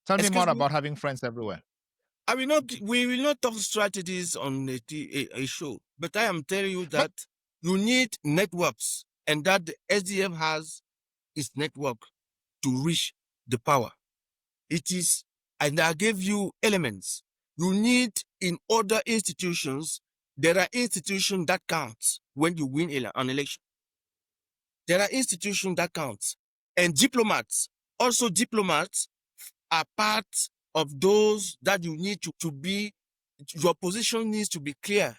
Speaker 2: Tell me more about having friends everywhere.
Speaker 3: We will not talk strategies on a show, but I am telling you that you need networks, and that the SDF has its network to reach the power. It is, and I gave you elements. You need, in other institutions, there are institutions that count when you win an election. There are institutions that count. And diplomats, also diplomats are part of those that you need to be, your position needs to be clear.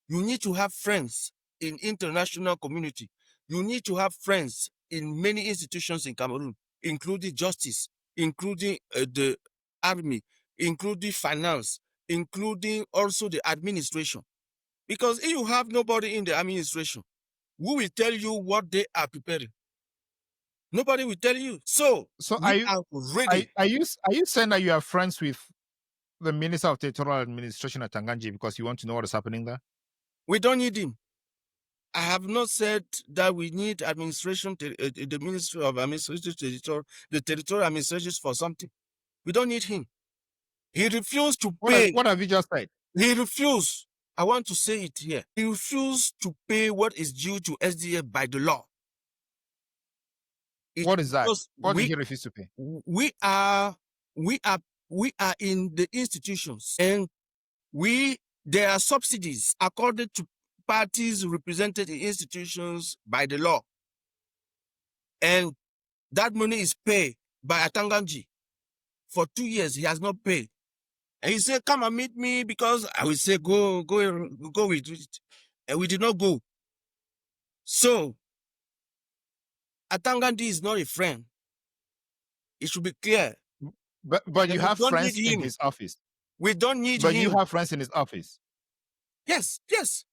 Speaker 3: You need to have friends in international community. You need to have friends in many institutions in Cameroon, including justice, including the army, including finance, including also the administration. Because if you have nobody in the administration, who will tell you what they are preparing? Nobody will tell you. So we are ready.
Speaker 2: Are you saying that you are friends with the Minister of Territorial Administration at Tanganji because you want to know what is happening there?
Speaker 3: We don't need him. I have not said that we need administration, the Ministry of Administration, the territorial administrations for something. We don't need him. He refused to pay.
Speaker 2: What have you just said?
Speaker 3: He refused. I want to say it here. He refused to pay what is due to SDF by the law.
Speaker 2: What is that? What did he refuse to pay?
Speaker 3: We are in the institutions, and there are subsidies according to parties represented in institutions by the law. And that money is paid by Atanganji. For 2 years, he has not paid. And he said, come and meet me, because I will say, go with it. And we did not go. So, Atangandi is not a friend. It should be clear.
Speaker 2: But you have friends in his office.
Speaker 3: We don't need him.
Speaker 2: But you have friends in his office.
Speaker 3: Yes.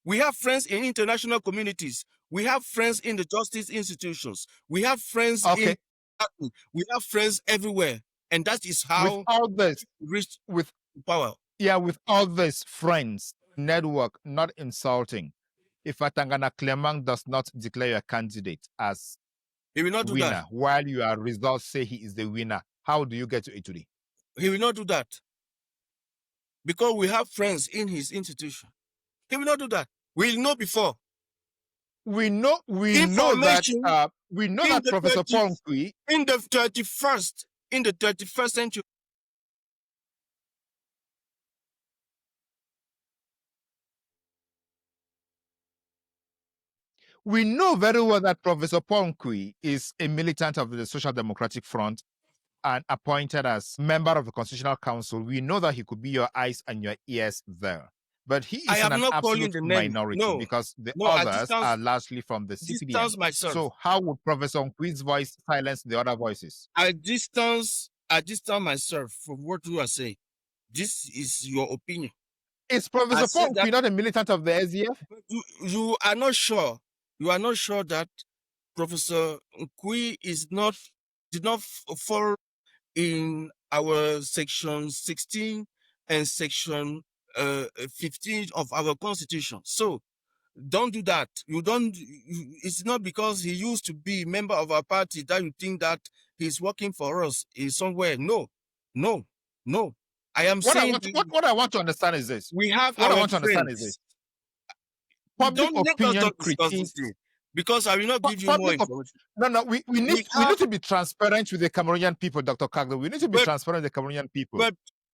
Speaker 3: We have friends in international communities. We have friends in the justice institutions. We have friends we have friends everywhere. And that is how
Speaker 2: with all this,
Speaker 3: reach with power.
Speaker 2: Yeah, with all this friends, network, not insulting. If Atangana Clement does not declare your candidate as
Speaker 3: he will not do
Speaker 2: winner,
Speaker 3: that.
Speaker 2: While your results say he is the winner, how do you get to Ituri?
Speaker 3: He will not do that. because we have friends in his institution. He will not do that. We'll know before.
Speaker 2: We know that
Speaker 3: Information
Speaker 2: Professor Paul Nkui
Speaker 3: in the 31st century.
Speaker 2: We know very well that Professor Paul Nkui is a militant of the Social Democratic Front and appointed as member of the Constitutional Council. We know that he could be your eyes and your ears there. But he is in an absolute minority because the others are largely from the CPDM. So how would Professor Nkui's voice silence the other voices?
Speaker 3: I distance myself from what you are saying. This is your opinion.
Speaker 2: Is Professor Paul Nkui not a militant of the SDF?
Speaker 3: You are not sure. You are not sure that Professor Nkui did not fall in our section 16 and section 15 of our constitution. So don't do that. It's not because he used to be a member of our party that you think that he's working for us in somewhere. No. I am saying
Speaker 2: what I want to understand is this.
Speaker 3: We have
Speaker 2: what
Speaker 3: our
Speaker 2: I want to
Speaker 3: friends.
Speaker 2: understand is this. Public opinion critique.
Speaker 3: Because I will not give you more information.
Speaker 2: No, we need to be transparent with the Cameroonian people, Dr. Kakdeu. We need to be transparent with the Cameroonian people.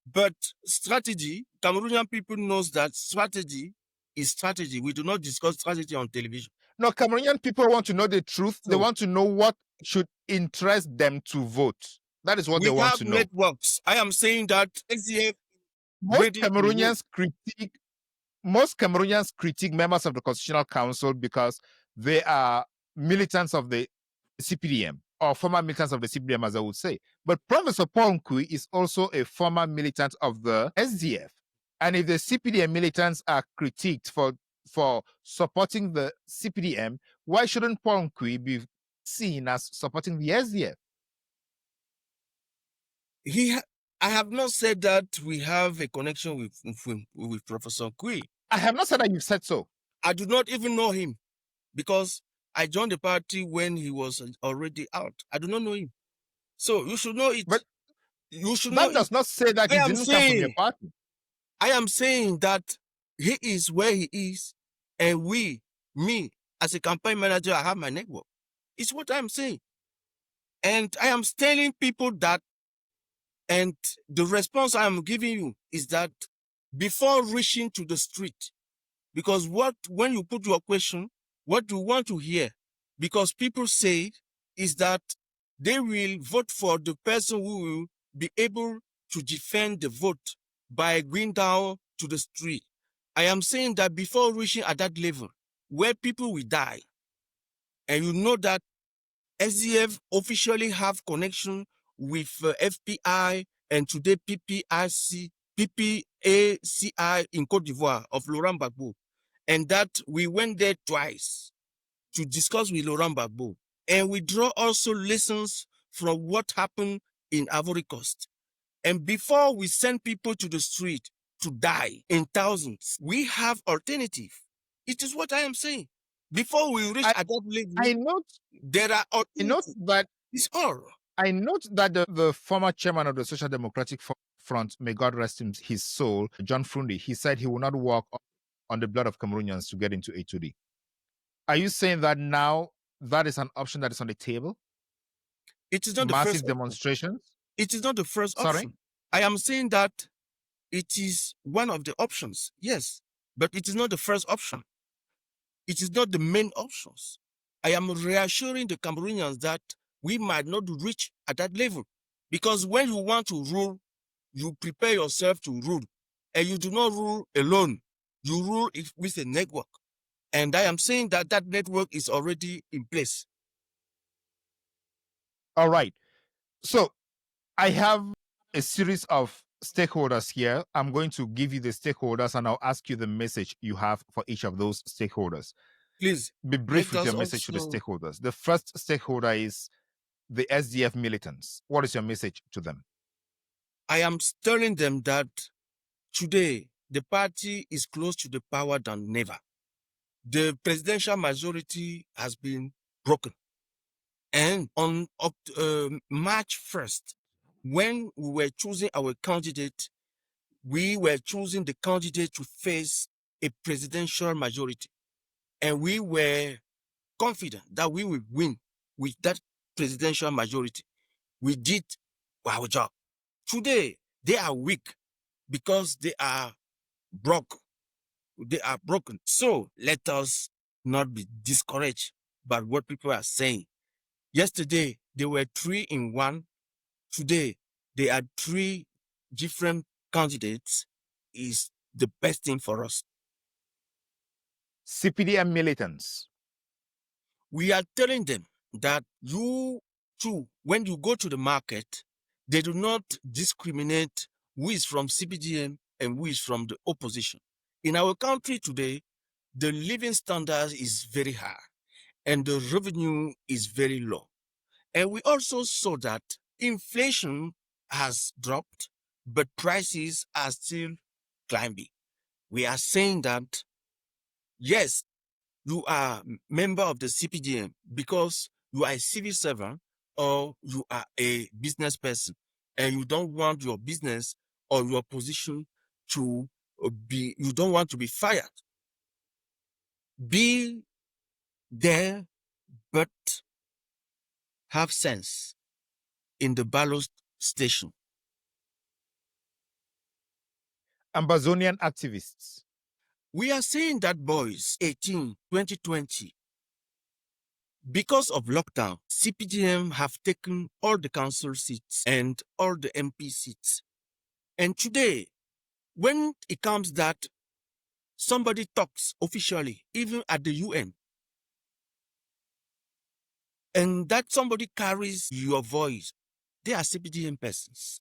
Speaker 3: But strategy, Cameroonian people knows that strategy is strategy. We do not discuss strategy on television.
Speaker 2: No, Cameroonian people want to know the truth. They want to know what should interest them to vote. That is what they want to know.
Speaker 3: We have networks. I am saying that SDF.
Speaker 2: Most Cameroonians critique members of the Constitutional Council because they are militants of the CPDM or former militants of the CPDM, as I would say. But Professor Paul Nkui is also a former militant of the SDF. And if the CPDM militants are critiqued for supporting the CPDM, why shouldn't Paul Nkui be seen as supporting the SDF?
Speaker 3: I have not said that we have a connection with Professor Nkui.
Speaker 2: I have not said that you've said so.
Speaker 3: I do not even know him because I joined the party when he was already out. I do not know him. So you should know it.
Speaker 2: But
Speaker 3: you should
Speaker 2: that does not say that he didn't come from your party.
Speaker 3: I am saying that he is where he is, and me, as a campaign manager, I have my network. It's what I'm saying. And I am telling people that, and the response I am giving you is that before reaching to the street, because when you put your question, what you want to hear, because people say is that they will vote for the person who will be able to defend the vote by going down to the street. I am saying that before reaching at that level, where people will die, and you know that SDF officially have connection with FPI and today PPACI in Cote d'Ivoire of Laurent Gbagbo, and that we went there twice to discuss with Laurent Gbagbo, and we draw also lessons from what happened in Ivory Coast. And before we send people to the street to die in thousands, we have alternative. It is what I am saying. Before we reach at that level, there are alternatives. It's all.
Speaker 2: I note that the former chairman of the Social Democratic Front, may God rest his soul, John Frundi, he said he will not walk on the blood of Cameroonians to get into A2D. Are you saying that now that is an option that is on the table?
Speaker 3: It is not
Speaker 2: massive
Speaker 3: the first
Speaker 2: demonstrations.
Speaker 3: It is not the first option. I am saying that it is one of the options, yes, but it is not the first option. It is not the main options. I am reassuring the Cameroonians that we might not reach at that level, because when you want to rule, you prepare yourself to rule, and you do not rule alone. You rule with a network, and I am saying that that network is already in place.
Speaker 2: All right. So I have a series of stakeholders here. I'm going to give you the stakeholders and I'll ask you the message you have for each of those stakeholders.
Speaker 3: Please
Speaker 2: be brief with your message to the stakeholders. The first stakeholder is the SDF militants. What is your message to them?
Speaker 3: I am telling them that today the party is close to the power than never. The presidential majority has been broken. And on March 1st, when we were choosing our candidate, we were choosing the candidate to face a presidential majority. And we were confident that we would win with that presidential majority. We did our job. Today, they are weak because they are broke. They are broken. So let us not be discouraged by what people are saying. Yesterday, they were 3-1. Today, they are 3 different candidates. Is the best thing for us.
Speaker 2: CPDM militants.
Speaker 3: We are telling them that you too, when you go to the market, they do not discriminate who is from CPDM and who is from the opposition. In our country today, the living standard is very high and the revenue is very low. And we also saw that inflation has dropped, but prices are still climbing. We are saying that, yes, you are member of the CPDM because you are a civil servant or you are a business person and you don't want your business or your position to you don't want to be fired. Be there, but have sense in the ballot station.
Speaker 2: Ambazonian activists.
Speaker 3: We are saying that boys 18, 2020, because of lockdown, CPDM have taken all the council seats and all the MP seats. And today, when it comes that somebody talks officially, even at the UN, and that somebody carries your voice, they are CPDM persons.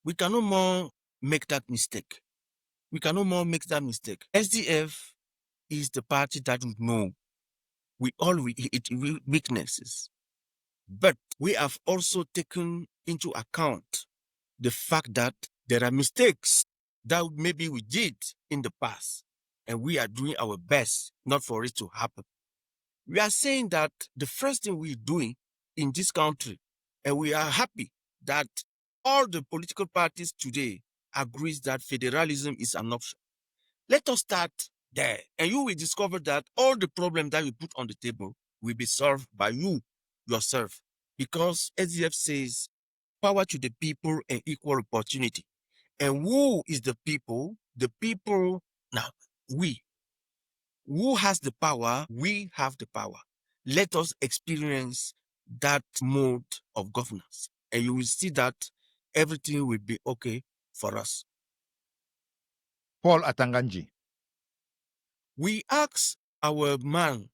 Speaker 3: We cannot more make that mistake. We cannot more make that mistake. SDF is the party that we know with all its weaknesses. But we have also taken into account the fact that there are mistakes that maybe we did in the past, and we are doing our best not for it to happen. We are saying that the first thing we're doing in this country, and we are happy that all the political parties today agrees that federalism is an option. Let us start there, and you will discover that all the problems that you put on the table will be solved by you yourself, because SDF says power to the people and equal opportunity. And who is the people? The people, now, we. Who has the power? We have the power. Let us experience that mode of governance, and you will see that everything will be okay for us.
Speaker 2: Paul Atanganji.
Speaker 3: We ask our man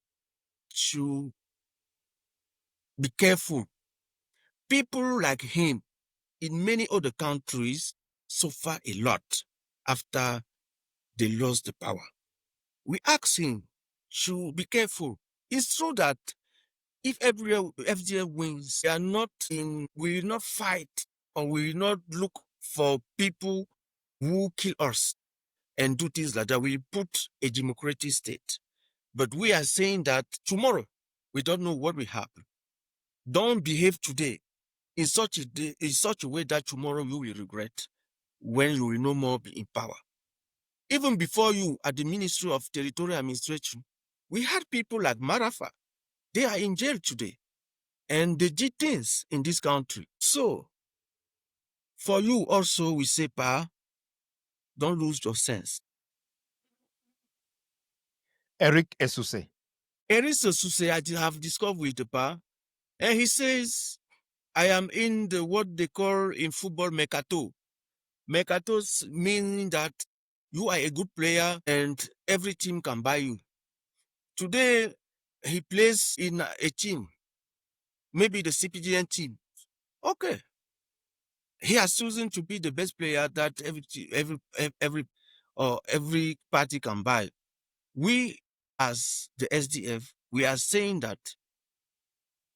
Speaker 3: to be careful. People like him in many other countries suffer a lot after they lost the power. We ask him to be careful. It's true that if every FDF wins, we will not fight or we will not look for people who kill us and do things like that. We put a democratic state. But we are saying that tomorrow, we don't know what will happen. Don't behave today in such a way that tomorrow you will regret when you will no more be in power. Even before you at the Ministry of Territorial Administration, we had people like Marafa. They are in jail today. And they did things in this country. So, for you also, we say, Pa, don't lose your sense.
Speaker 2: Eric Esuse.
Speaker 3: Eric Esuse, I have discovered with the Pa, and he says, I am in what they call in football mercato. Mercato meaning that you are a good player and every team can buy you. Today, he plays in a team, maybe the CPDN team. Okay. He has chosen to be the best player that every party can buy. We, as the SDF, we are saying that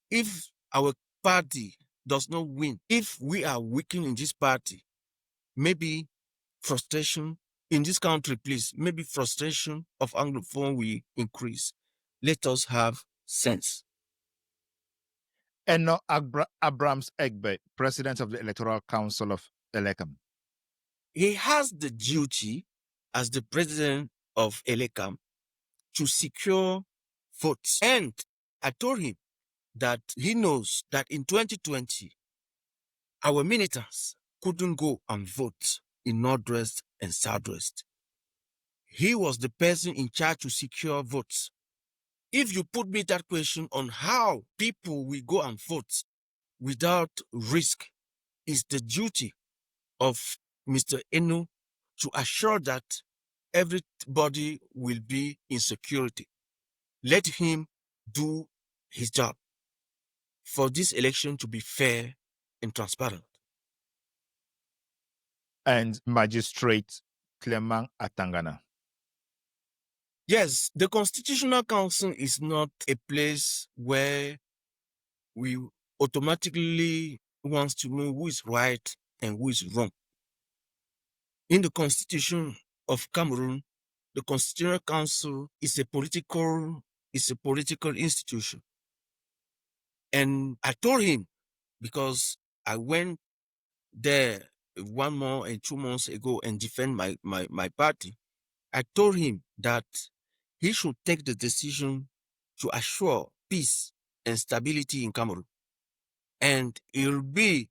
Speaker 3: if our party does not win, if we are weakening in this party, maybe frustration in this country, please, maybe frustration of Anglophone will increase. Let us have sense.
Speaker 2: Eno Abrams Egbe, President of the Electoral Council of Elecam.
Speaker 3: He has the duty as the president of Elekam to secure votes. And I told him that he knows that in 2020, our militants couldn't go and vote in Northwest and Southwest. He was the person in charge to secure votes. If you put me that question on how people will go and vote without risk, it's the duty of Mr. Enu to assure that everybody will be in security. Let him do his job for this election to be fair and transparent.
Speaker 2: And Magistrate Clement Atangana.
Speaker 3: Yes, the Constitutional Council is not a place where we automatically want to know who is right and who is wrong. In the Constitution of Cameroon, the Constitutional Council is a political institution. And I told him, because I went there 1 month and 2 months ago and defend my party, I told him that he should take the decision to assure peace and stability in Cameroon. And it will be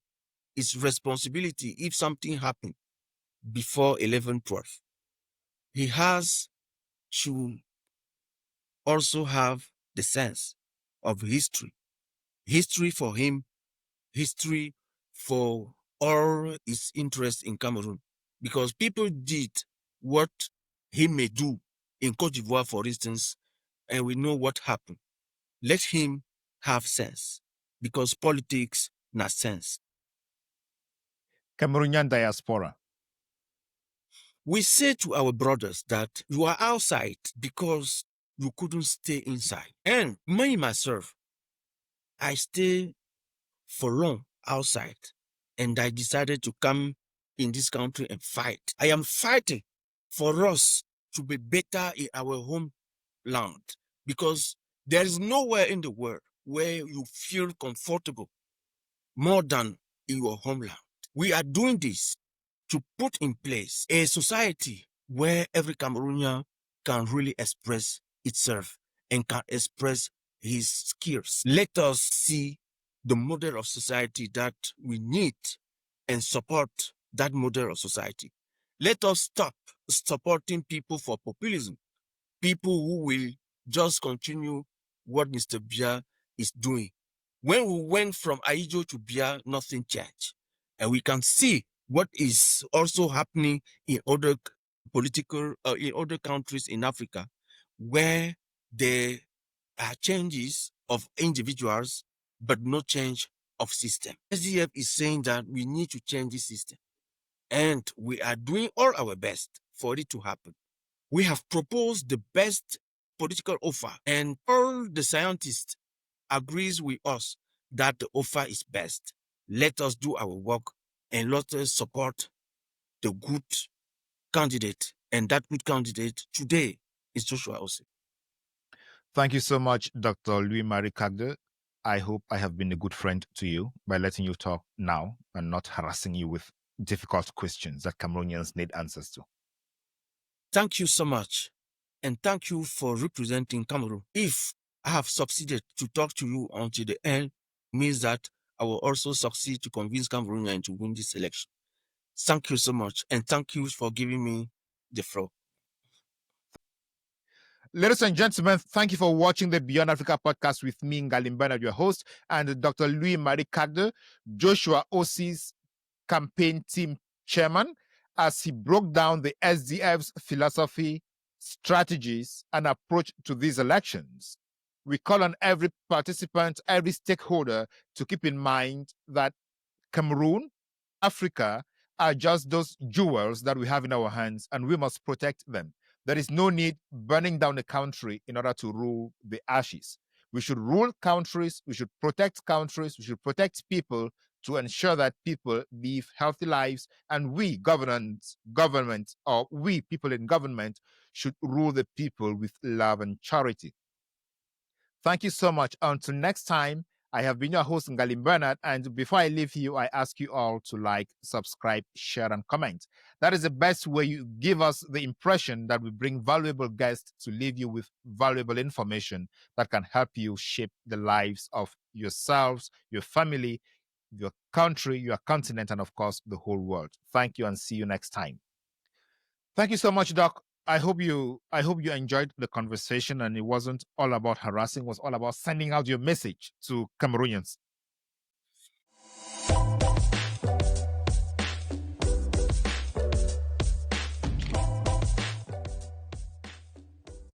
Speaker 3: his responsibility if something happened before 11/12. He has to also have the sense of history. History for him, history for all his interest in Cameroon. Because people did what he may do in Cote d'Ivoire, for instance, and we know what happened. Let him have sense, because politics not sense.
Speaker 2: Cameroonian diaspora.
Speaker 3: We say to our brothers that you are outside because you couldn't stay inside. And me, myself, I stay for long outside, and I decided to come in this country and fight. I am fighting for us to be better in our homeland, because there is nowhere in the world where you feel comfortable more than in your homeland. We are doing this to put in place a society where every Cameroonian can really express itself and can express his skills. Let us see the model of society that we need and support that model of society. Let us stop supporting people for populism, people who will just continue what Mr. Biya is doing. When we went from Aijo to Biya, nothing changed. And we can see what is also happening in other in other countries in Africa, where there are changes of individuals, but no change of system. SDF is saying that we need to change this system, and we are doing all our best for it to happen. We have proposed the best political offer, and all the scientists agrees with us that the offer is best. Let us do our work and let us support the good candidate. And that good candidate today is Joshua Osih.
Speaker 2: Thank you so much, Dr. Marie Kakdeu. I hope I have been a good friend to you by letting you talk now and not harassing you with difficult questions that Cameroonians need answers to.
Speaker 3: Thank you so much. And thank you for representing Cameroon. If I have succeeded to talk to you until the end, means that I will also succeed to convince Cameroonians to win this election. Thank you so much. And thank you for giving me the floor.
Speaker 2: Ladies and gentlemen, thank you for watching the Beyond Africa podcast with me, Ngalim Bernard, your host, and Dr. Marie Kakdeu, Joshua Osih's campaign team chairman, as he broke down the SDF's philosophy, strategies, and approach to these elections. We call on every participant, every stakeholder to keep in mind that Cameroon, Africa, are just those jewels that we have in our hands, and we must protect them. There is no need burning down a country in order to rule the ashes. We should rule countries, we should protect countries, we should protect people to ensure that people live healthy lives, and we, government, or we, people in government, should rule the people with love and charity. Thank you so much. Until next time, I have been your host, Ngalim Bernard, and before I leave you, I ask you all to like, subscribe, share, and comment. That is the best way you give us the impression that we bring valuable guests to leave you with valuable information that can help you shape the lives of yourselves, your family, your country, your continent, and of course, the whole world. Thank you and see you next time. Thank you so much, Doc. I hope you enjoyed the conversation and it wasn't all about harassing, it was all about sending out your message to Cameroonians.